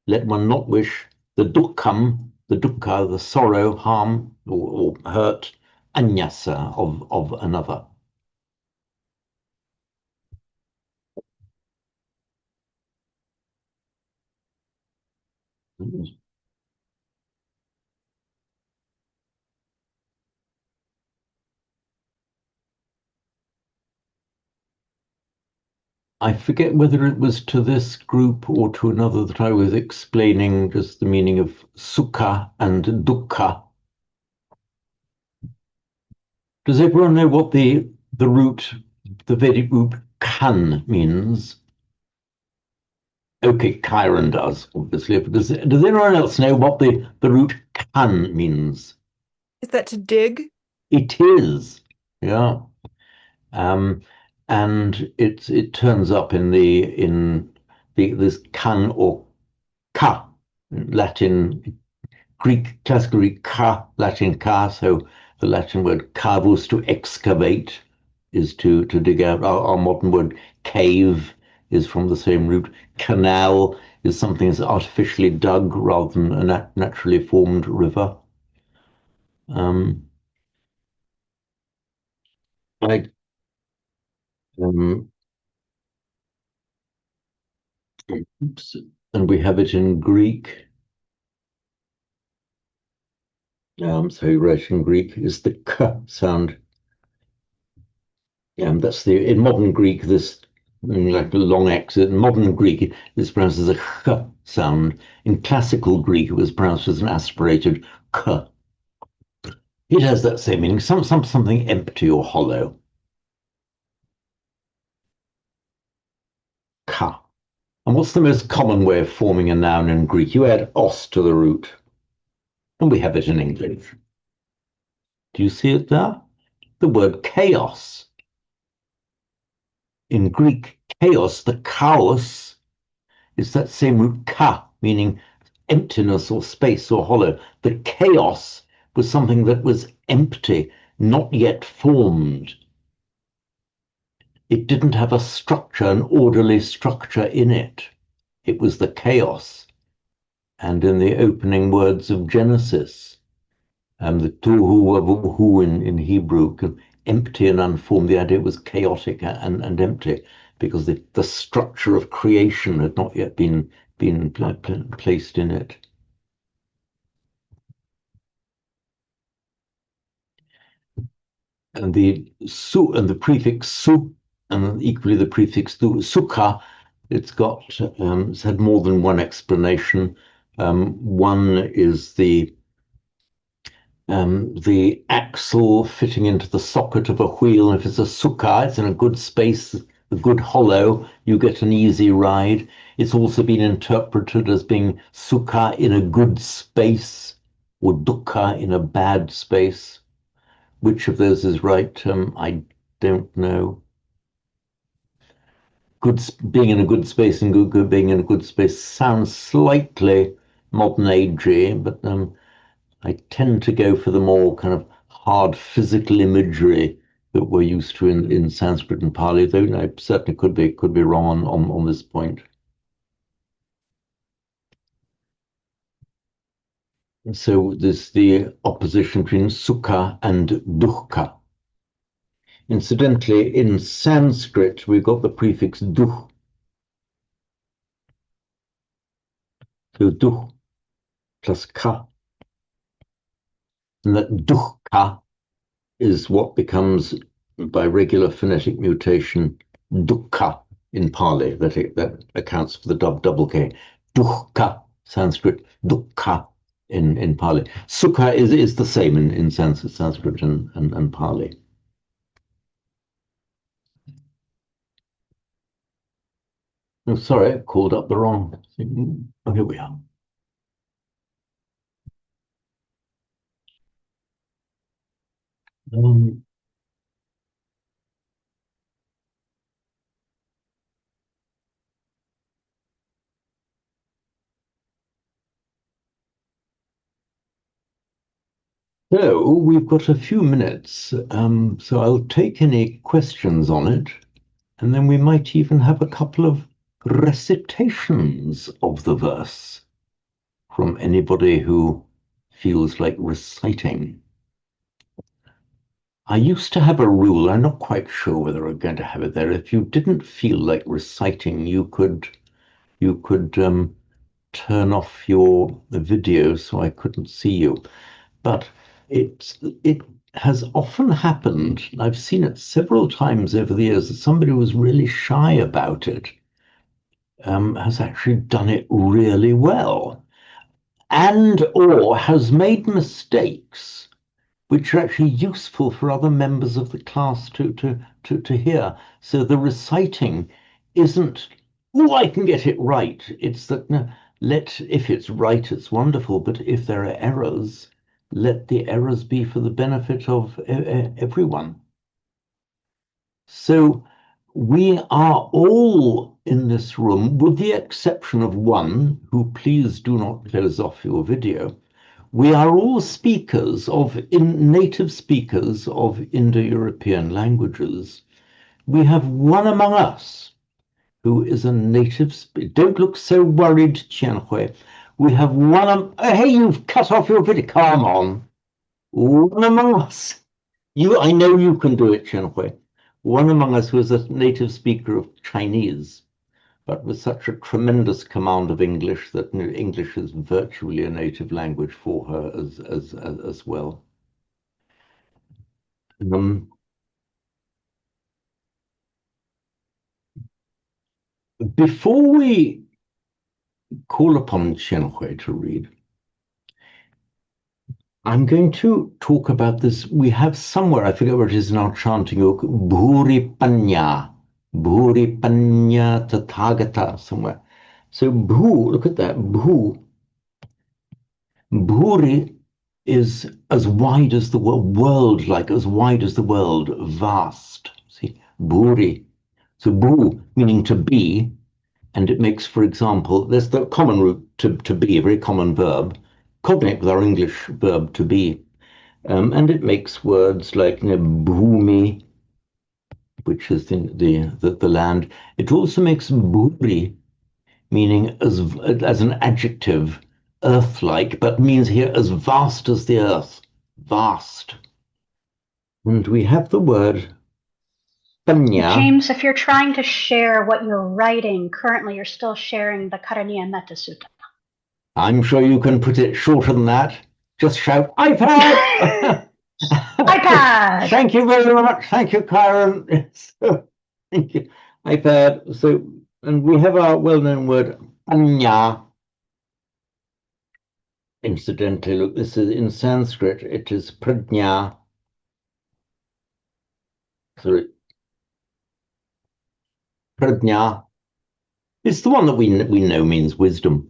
let one not wish the dukkham, the dukkha, the sorrow, harm, or hurt, anyasa, of another. I forget whether it was to this group or to another that I was explaining just the meaning of sukha and dukkha. Does everyone know what the Vedic root kan means? Okay, Chiron does, obviously. Does anyone else know what the root kan means? Is that to dig? It is, yeah. And it turns up in this kan or ka, Latin, Greek, classical Greek ka, Latin ka. So the Latin word cavus, to excavate, is to dig out. Our modern word cave is from the same root. Canal is something that's artificially dug rather than a naturally formed river. I oops, and we have it in Greek. So he wrote in Greek is the k sound. That's in modern Greek, this like a long X. In modern Greek, it's pronounced as a ch sound. In classical Greek, it was pronounced as an aspirated k. It has that same meaning, something empty or hollow. Ka. And what's the most common way of forming a noun in Greek? You add os to the root. And we have it in English. Do you see it there? The word chaos. In Greek, chaos, the chaos, It's that same root ka, meaning emptiness or space or hollow. The chaos was something that was empty, not yet formed. It didn't have a structure, an orderly structure in it. It was the chaos. And in the opening words of Genesis, the tohu wavuhu in Hebrew, empty and unformed, the idea was chaotic and empty, because the structure of creation had not yet been placed in it. And the prefix su, and equally the prefix tu, sukha, it's had more than one explanation. One is the axle fitting into the socket of a wheel. If it's a sukha, it's in a good space, a good hollow, you get an easy ride. It's also been interpreted as being sukha in a good space or dukkha in a bad space. Which of those is right? I don't know. Being in a good space and being in a good space sounds slightly modern agey, but I tend to go for the more kind of hard physical imagery that we're used to in Sanskrit and Pali, though I certainly could be wrong on this point. And so there's the opposition between sukha and dukkha. Incidentally, in Sanskrit, we've got the prefix duh. So duh plus ka. And that dukkha is what becomes, by regular phonetic mutation, dukkha in Pali. That accounts for the double K. Dukkha, Sanskrit, dukkha in Pali. Sukha is the same in Sanskrit and Pali. Oh, sorry, I called up the wrong thing. Oh, here we are. So we've got a few minutes, so I'll take any questions on it, and then we might even have a couple of recitations of the verse from anybody who feels like reciting. I used to have a rule, I'm not quite sure whether I'm going to have it there. If you didn't feel like reciting, you could turn off your video so I couldn't see you. But it has often happened, I've seen it several times over the years, that somebody who was really shy about it has actually done it really well, and or has made mistakes which are actually useful for other members of the class to hear. So the reciting isn't, oh, I can get it right. It's that, no, if it's right, it's wonderful, but if there are errors, let the errors be for the benefit of everyone. So we are all in this room, with the exception of one, who please do not close off your video. We are all native speakers of Indo-European languages. We have one among us who is a native speaker. Don't look so worried, Qianhui. We have one. Hey, you've cut off your video. Come on. One among us. I know you can do it, Qianhui. One among us who is a native speaker of Chinese, but with such a tremendous command of English that English is virtually a native language for her as well. Before we call upon Qianhui to read, I'm going to talk about this. We have somewhere, I forget where it is in our chanting book, Bhuri Panya Tathagata, somewhere. So Bhu, look at that, Bhuri is as wide as the world, like as wide as the world, vast. See, Bhuri. So Bhu, meaning to be, And it makes, for example, there's the common root to be, a very common verb, cognate with our English verb to be. And it makes words like bhumi, which is the land. It also makes bhuri, meaning as an adjective, earth-like, but means here as vast as the earth, vast. And we have the word panya. James, if you're trying to share what you're writing, currently you're still sharing the Karaniya Metta Sutta. I'm sure you can put it shorter than that. Just shout, iPad! iPad! Thank you very much. Thank you, Kyron. Thank you. iPad. So, and we have our well-known word, panya. Incidentally, look, this is in Sanskrit, it is prajna. Sorry. Prajna. It's the one that we know means wisdom.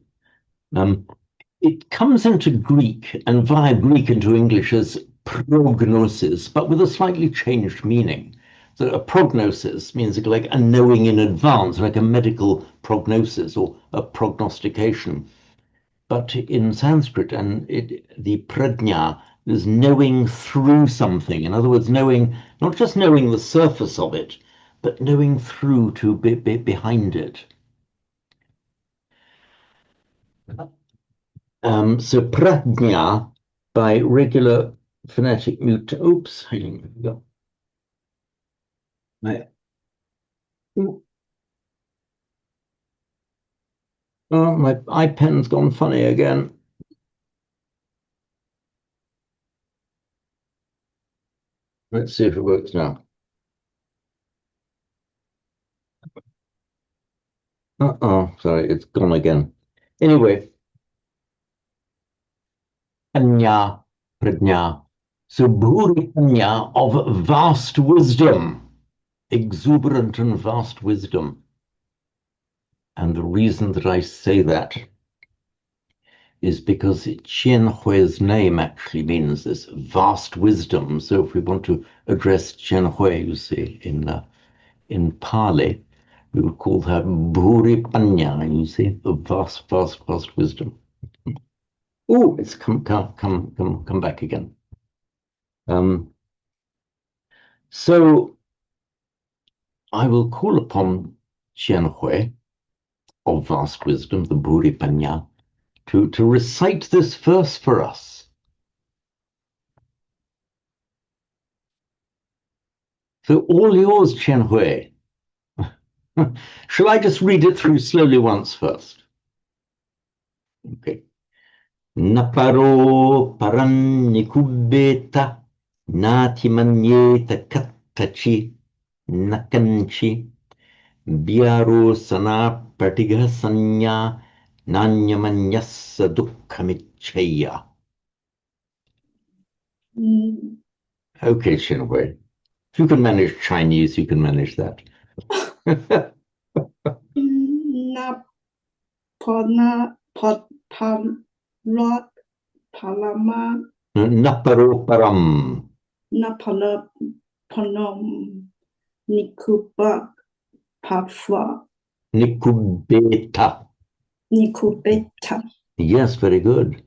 It comes into Greek and via Greek into English as prognosis, but with a slightly changed meaning. So a prognosis means like a knowing in advance, like a medical prognosis or a prognostication. But in Sanskrit, and the prajna is knowing through something. In other words, knowing, not just knowing the surface of it, but knowing through to behind it. So prajna, by regular phonetic mute. Oops, hang on. Oh, my iPen's gone funny again. Let's see if it works now. Sorry, it's gone again. Anyway, Anya, Prajna. So Bhuri Anya of vast wisdom, exuberant and vast wisdom. And the reason that I say that is because Chien Hui's name actually means this vast wisdom. So if we want to address Chien Hui, you see, in Pali, we would call her Bhuri Panya, you see, the vast, vast, vast wisdom. Oh, it's come back again. So I will call upon Chien Hui of vast wisdom, the Bhuri Panya, to recite this verse for us. So all yours, Chien Hui. Shall I just read it through slowly once first? Okay. Naparo parannikubeta nati manyeta kattachi nakanchi biaro sana patiga sanya nanyamanyassa dukkamichaya. Okay, Shinwei. If you can manage Chinese, you can manage that. Naparo param. Napala Panom Nikuba Pafa Nikubeta. Nikubeta Yes, very good.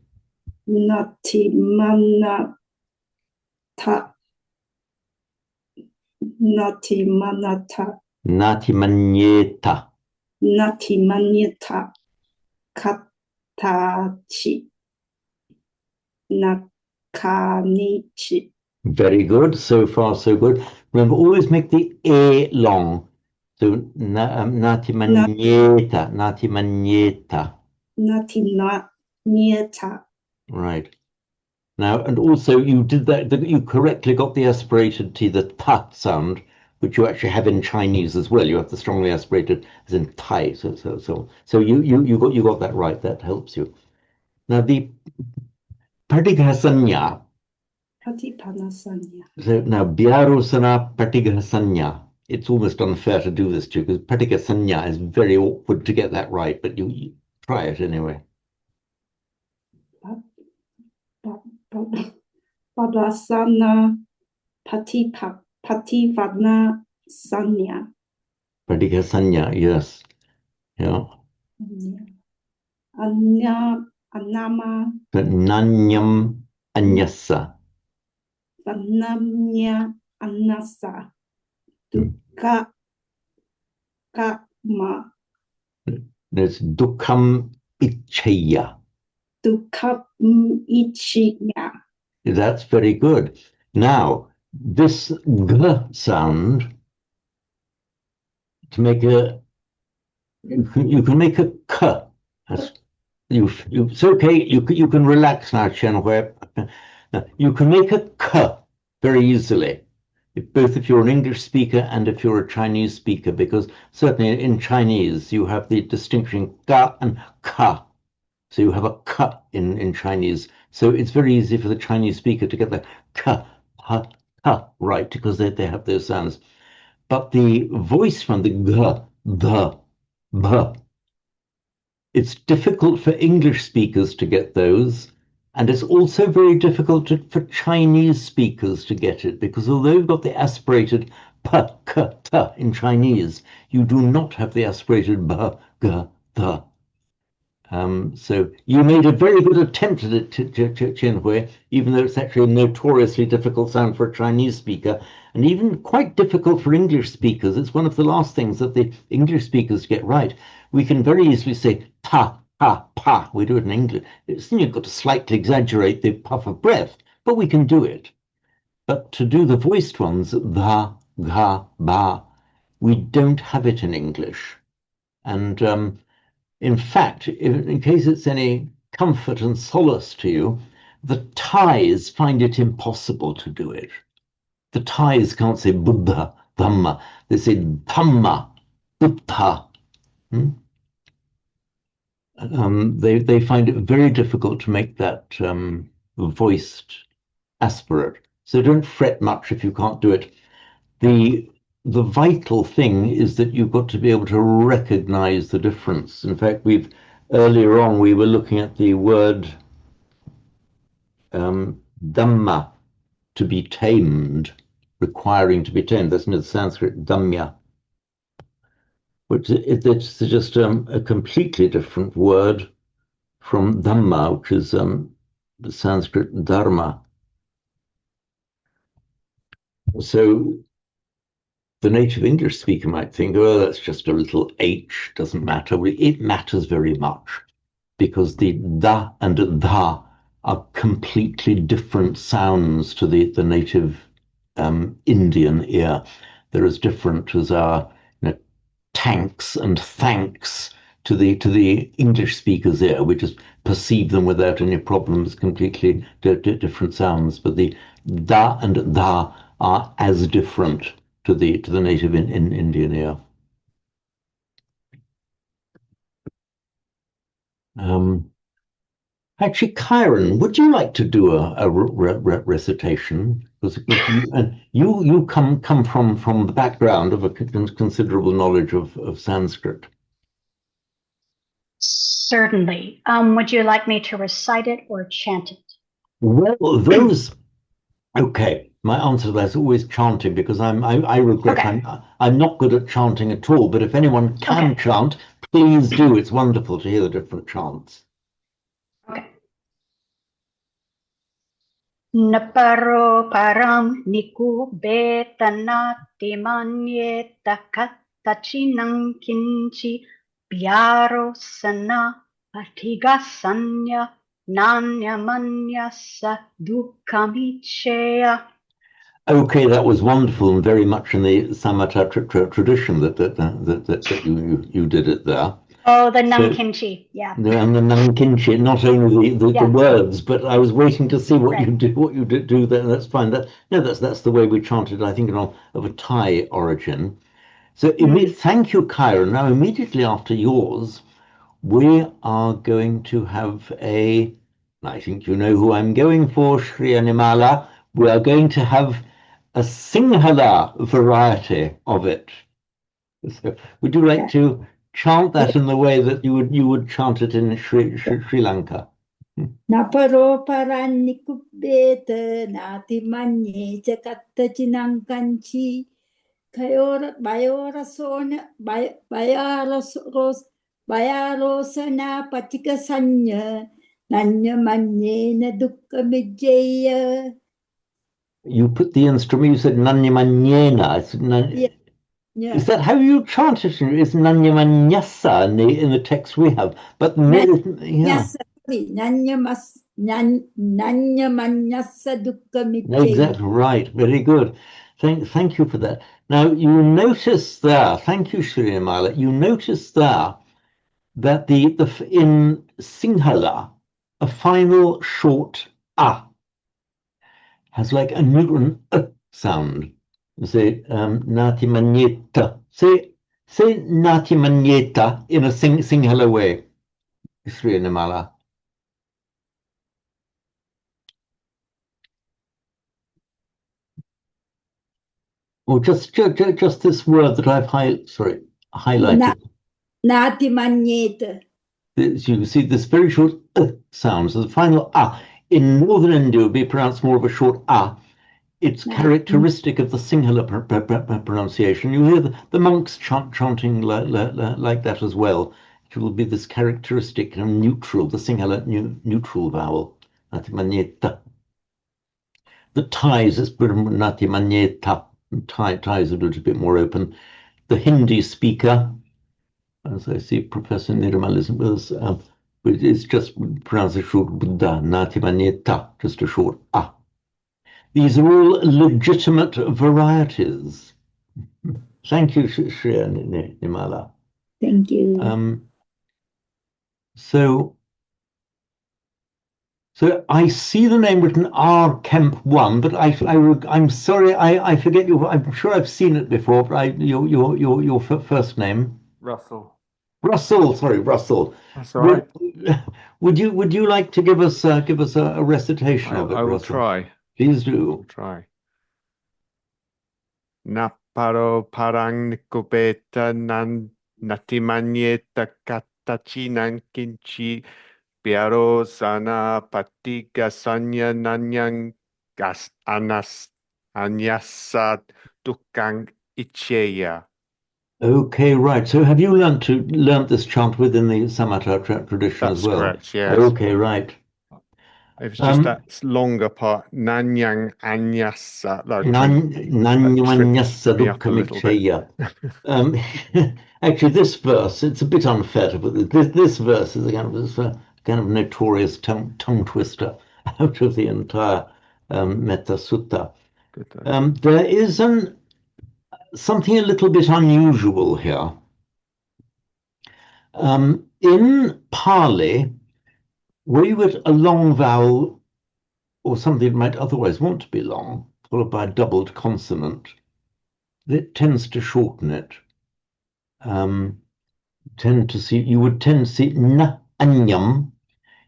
Natimanata Natimanata Natimanyeta. Natimanyata Katachi Nakanichi. Very good. So far, so good. Remember, always make the A long. So natimanyeta, natimanyeta. Natimanyeta. Right. Now, and also you did that, you correctly got the aspirated T, the ta sound, which you actually have in Chinese as well. You have the strongly aspirated as in tai. So you got that right. That helps you. Now the Patighasanya. Patipanasanya. So now Byarosana Patighasanya. It's almost unfair to do this to you because Patighasanya is very awkward to get that right, but you try it anyway. Padasana Pativana Sanya. Patighasanya, yes. Yeah. Anama, Nanyam anyasa. Vanamnya, Anasa, Dukkha, Kama, There's dukkam ichaya. Dukkha, Ichinya. That's very good. Now, this g sound, to make a, you can make a k. It's okay. You can relax now, Chen Hui. You can make a k very easily, both if you're an English speaker and if you're a Chinese speaker, because certainly in Chinese you have the distinction ga and ka. So you have a k in Chinese. So it's very easy for the Chinese speaker to get the k, ha, ka right, because they have those sounds. But the voice from the g, the, b, it's difficult for English speakers to get those, and it's also very difficult for Chinese speakers to get it, because although you've got the aspirated p, k, t in Chinese, you do not have the aspirated b, g, the. So you made a very good attempt at it, Qianhui, even though it's actually a notoriously difficult sound for a Chinese speaker, and even quite difficult for English speakers. It's one of the last things that the English speakers get right. We can very easily say ta, pa, pa. We do it in English. You've got to slightly exaggerate the puff of breath, but we can do it. But to do the voiced ones, the, ga, ba, we don't have it in English. And in fact, in case it's any comfort and solace to you, the Thais find it impossible to do it. The Thais can't say Buddha, Dhamma. They say Dhamma, Buddha. They find it very difficult to make that voiced aspirate. So don't fret much if you can't do it. The vital thing is that you've got to be able to recognize the difference. In fact, earlier on we were looking at the word Dhamma, to be tamed, requiring to be tamed. That's in the Sanskrit Dhamya, which it's just a completely different word from Dhamma, which is the Sanskrit Dharma. So the native English speaker might think, oh, that's just a little H, doesn't matter. Well, it matters very much, because the da and dha are completely different sounds to the native Indian ear. They're as different as our tanks and thanks to the English speaker's ear. We just perceive them without any problems, completely different sounds. But the da and dha are as different to the native in Indian ear. Actually, Kyron, would you like to do a recitation? Because you come from the background of a considerable knowledge of Sanskrit. Certainly. Would you like me to recite it or chant it? Well, okay. My answer to that is always chanting, because I regret Okay. I'm not good at chanting at all. But if anyone can chant, please do. It's wonderful to hear the different chants. Okay. Naparo param niku betanati manyeta katachinam kinchi piaro sana patigasanya nanya manyasa dukkamichaya. Okay, that was wonderful and very much in the Samatha tradition that you did it there. Oh, the Namkinchi, yeah. And the Namkinchi, not only the words, but I was waiting to see what you do there. That's fine. That's the way we chanted, I think, of a Thai origin. So thank you, Kyra. Now, immediately after yours, we are going to have I think you know who I'm going for, Sri Animala. We are going to have a Sinhala variety of it. So would you like to chant that in the way that you would chant it in Sri Lanka? Naparo paranikubeta nati manye jakatta jinankanchi kayora bayora sona bayara ros Bayarosana patika sanya nanya manyena dukkha mijaya. You put the instrument, you said Nanyamanyena. Yeah, Is yeah. that how you chant it? It's Nanyamanyasa in the text we have. But yeah, Sorry, nanya manyasa dukkha mijaya. exactly right. Very good. Thank you for that. Now you notice there, thank you, Srinimala, you notice there that the in Sinhala, a final short has like a neutral sound. You say Nati Manyeta. Say Nati Manyeta in a Sinhala way, Srinimala. Or just this word that I've highlighted. Nati manyeta. You see this very short sound. So the final in northern India would be pronounced more of a short It's characteristic of the Sinhala pronunciation. You hear the monks chanting like that as well. It will be this characteristic and neutral, the Sinhala neutral vowel. Natimanyeta. The ties is Natimanyeta. Ties are a little bit more open. The Hindi speaker, as I see Professor Nirmal is with us, it's just pronounced a short Buddha, Natimanyeta, just a short These are all legitimate varieties. Thank you, Shreya Nimala. Thank you. So I see the name written R Kemp 1, but I'm sorry, I forget you. I'm sure I've seen it before, but your first name. Russell. Russell, sorry, Russell. That's all right. Would you like to give us a recitation of it, I will Russell? try. Please do. I'll try. Naparo parang nikobeta nan natimanyeta katachi nan kinchi piaro sana patiga sanya nanyang gas anas anyasat tukang icheya. Okay, right. So have you learnt this chant within the Samatha tradition as well? That's correct, yes. Okay, right. It was just that longer part, Nanyang Anyasa, that tripped me up a little bit. Actually, this verse, it's a bit unfair to put this verse is a kind of notorious tongue twister out of the entire Metta Sutta. There is something a little bit unusual here. In Pali, where you get a long vowel or something that might otherwise want to be long, followed by a doubled consonant, that tends to shorten it. You would tend to see na anyam.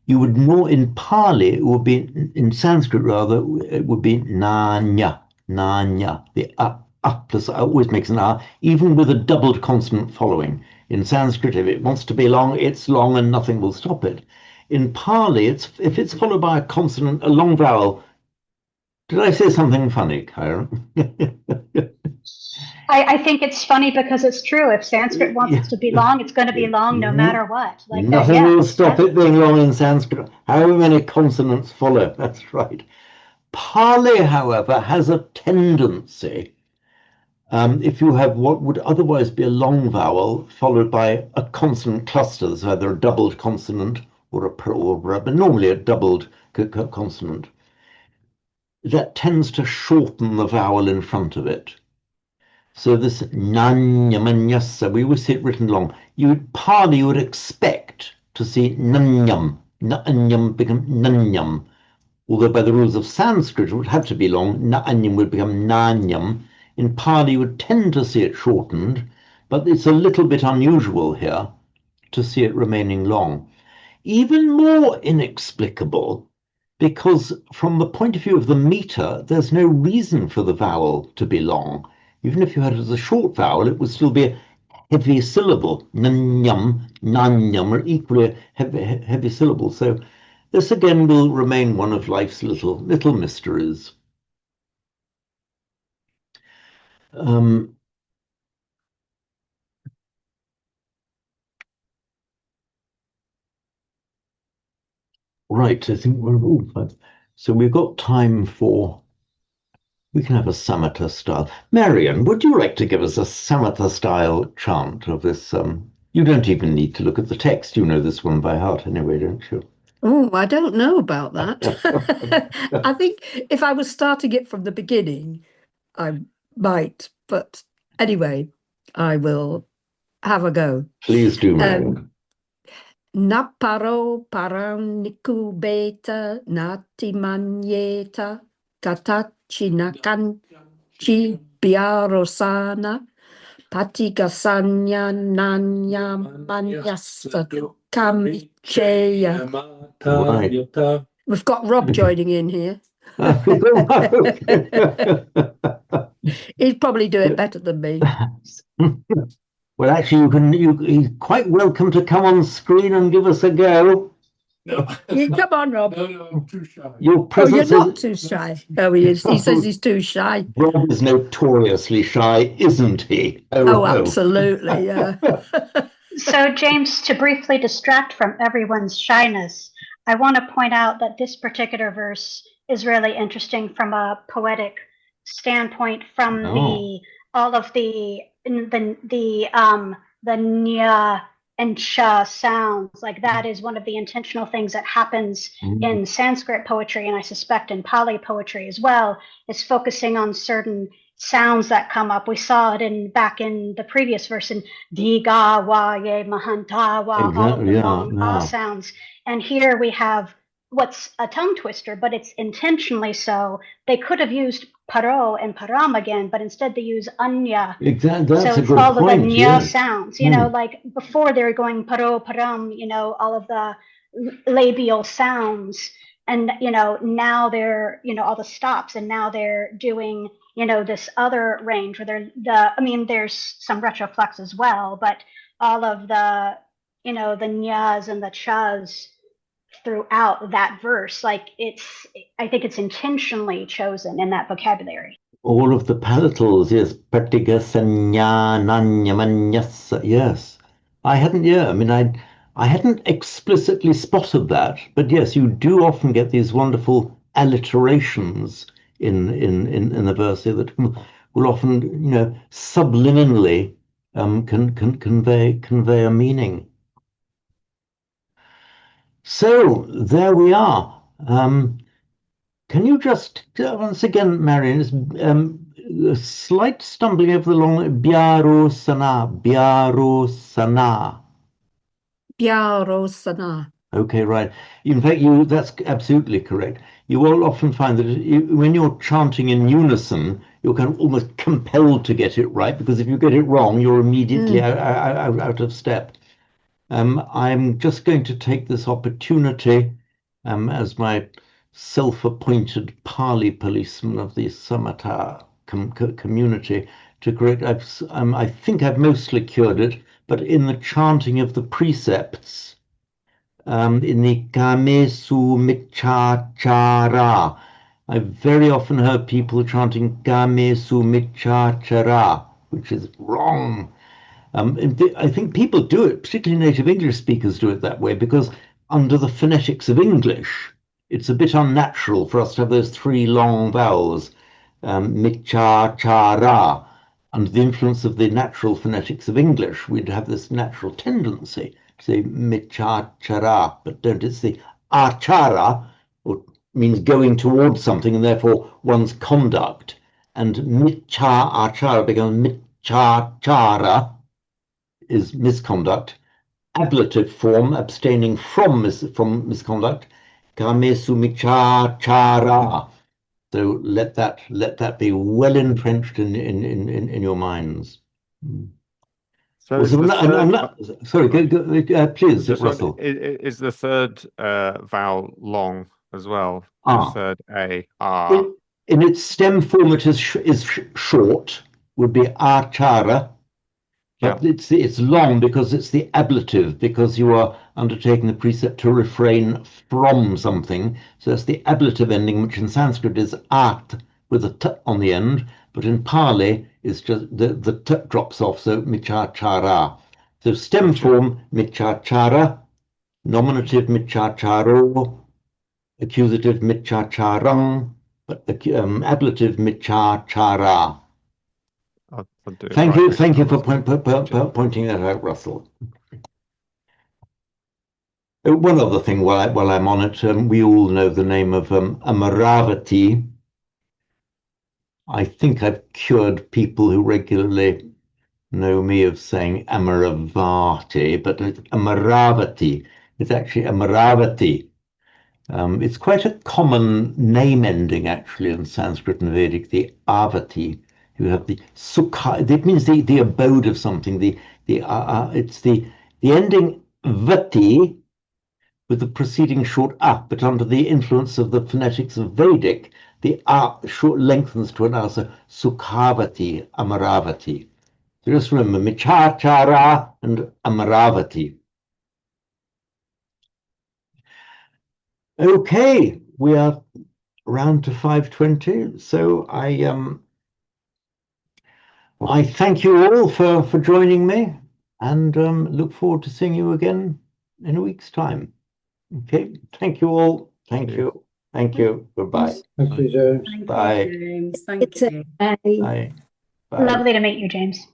You would know in Pali, it would be in Sanskrit rather, it would be nanya, nanya. The plus always makes an even with a doubled consonant following. In Sanskrit, if it wants to be long, it's long and nothing will stop it. In Pali, if it's followed by a consonant, a long vowel. Did I say something funny, Kyra? I think it's funny because it's true. If Sanskrit wants to be long, it's going to be long no matter what. Like nothing will stop it being long in Sanskrit, however many consonants follow. That's right. Pali, however, has a tendency. If you have what would otherwise be a long vowel followed by a consonant cluster, so either a doubled consonant or but normally a doubled consonant, that tends to shorten the vowel in front of it. So this nanyamanyasa, we always see it written long. Pali you would expect to see nanyam, nanyam become nanyam. Although by the rules of Sanskrit it would have to be long, nanyam would become nanyam. In Pali you would tend to see it shortened, but it's a little bit unusual here to see it remaining long. Even more inexplicable, because from the point of view of the meter, there's no reason for the vowel to be long. Even if you had it as a short vowel, it would still be a heavy syllable. Nanyam, nanyam are equally heavy syllables. So this again will remain one of life's little mysteries. Right, I think so we've got time for, we can have a Samatha style. Marion, would you like to give us a Samatha style chant of this? You don't even need to look at the text. You know this one by heart anyway, don't you? Oh, I don't know about that. I think if I was starting it from the beginning, I might. But anyway, I will have a go. Please do, Marion. Naparo paraniku beta nati manyeta tatachi nakanchi biarosana patigasanya nanya manyasadu kamicheya. Right. We've got Rob joining in here. He'd probably do it better than me. Well, actually, you're quite welcome to come on screen and give us a go. No. Come on, Rob. No, I'm too shy. Your presence you're not too shy. Oh, he is. He says he's too shy. Rob is notoriously shy, isn't he? Oh, absolutely, yeah. So, James, to briefly distract from everyone's shyness, I want to point out that this particular verse is really interesting from a poetic standpoint, from all of the nya and cha sounds. Like that is one of the intentional things that happens in Sanskrit poetry, and I suspect in Pali poetry as well, is focusing on certain sounds that come up. We saw it back in the previous verse in Diga wa ye mahanta wa, all of the long sounds. And here we have what's a tongue twister, but it's intentionally so. They could have used paro and param again, but instead they use anya. Exactly, that's so a good all point. Of the nya sounds, like before they were going paro, param, all of the labial sounds. And, now they're, all the stops, and now they're doing, this other range where there's some retroflex as well, but all of the, the nyas and the chas throughout that verse, I think it's intentionally chosen in that vocabulary. All of the palatals, yes. Patiga sanya nanya manyasa, yes. I hadn't explicitly spotted that, but yes, you do often get these wonderful alliterations in the verse here that will often, subliminally can convey a meaning. So there we are. Can you just once again, Marion, a slight stumbling over the long biaro sana. Okay, right. In fact, that's absolutely correct. You will often find that when you're chanting in unison, you're kind of almost compelled to get it right, because if you get it wrong, you're immediately out of step. I'm just going to take this opportunity as my self-appointed Pali policeman of the Samatha community to correct. I think I've mostly cured it, but in the chanting of the precepts, in the Kamesu Michachara, I've very often heard people chanting Kamesu Michachara, which is wrong. I think people do it, particularly native English speakers do it that way, because under the phonetics of English, it's a bit unnatural for us to have those three long vowels, micha, cha, ra. Under the influence of the natural phonetics of English, we'd have this natural tendency to say micha, cha, ra, but don't. It's the achara, or means going towards something, and therefore one's conduct. And micha, achara becomes micha, chara, is misconduct. Ablative form, abstaining from misconduct, kame sumicha chara. So let that be well entrenched in your minds. So sorry, please, Russell. Is the third vowel long as well? The third A. In its stem form, it is short. Would be achara. But it's long because it's the ablative, because you are undertaking the precept to refrain from something. So it's the ablative ending, which in Sanskrit is at with a t on the end, but in Pali it's just the t drops off, so michachara. So stem form michachara, nominative michacharo, accusative mitchacharang, but ablative mitchachara. I'll do it Thank right you, next thank you time. for pointing that out, Russell. One other thing while I'm on it, we all know the name of Amaravati. I think I've cured people who regularly know me of saying Amaravati, but Amaravati. It's actually Amaravati. It's quite a common name ending actually in Sanskrit and Vedic, the Avati. You have the Sukha, that means the abode of something. It's the ending Vati with the preceding short A, but under the influence of the phonetics of Vedic, the A short lengthens to an A, so Sukhavati, Amaravati. So just remember Michachara and Amaravati. Okay, we are round to 5:20, so I thank you all for joining me, and look forward to seeing you again in a week's time. Okay, thank you all. Thank you. Thank you. Goodbye. Thank you, James. Bye. James. Thank you. Bye. Bye. Bye. Lovely to meet you, James.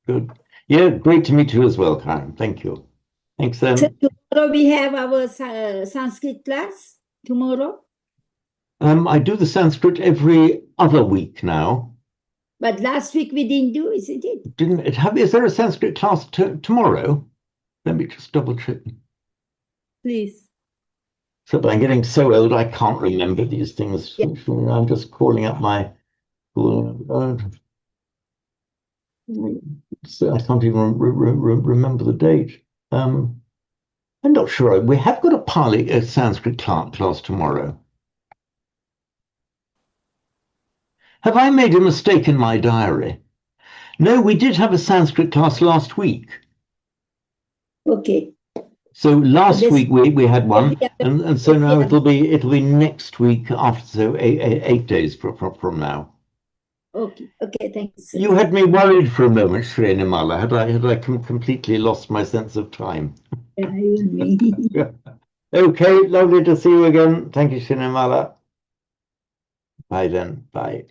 Good. Yeah, great to meet you as well, Karen. Thank you. Thanks, So tomorrow we have our Sanskrit class. Tomorrow. I do the Sanskrit every other week now. But last week we didn't do, isn't it? Didn't it have? Is there a Sanskrit class tomorrow? Let me just double check. Please. So, but I'm getting so old I can't remember these things. Yeah. I'm just calling up my. So I can't even remember the date. I'm not sure. We have got a Pali Sanskrit class tomorrow. Have I made a mistake in my diary? No, we did have a Sanskrit class last week. Okay. So last week we had one, and so now yeah. it'll be next week after, so 8 days from now. Okay. Okay. Thanks. You had me worried for a moment, Srinimala. Had I completely lost my sense of time? Yeah, even me. Okay, lovely to see you again. Thank you, Srinimala. Bye then. Bye.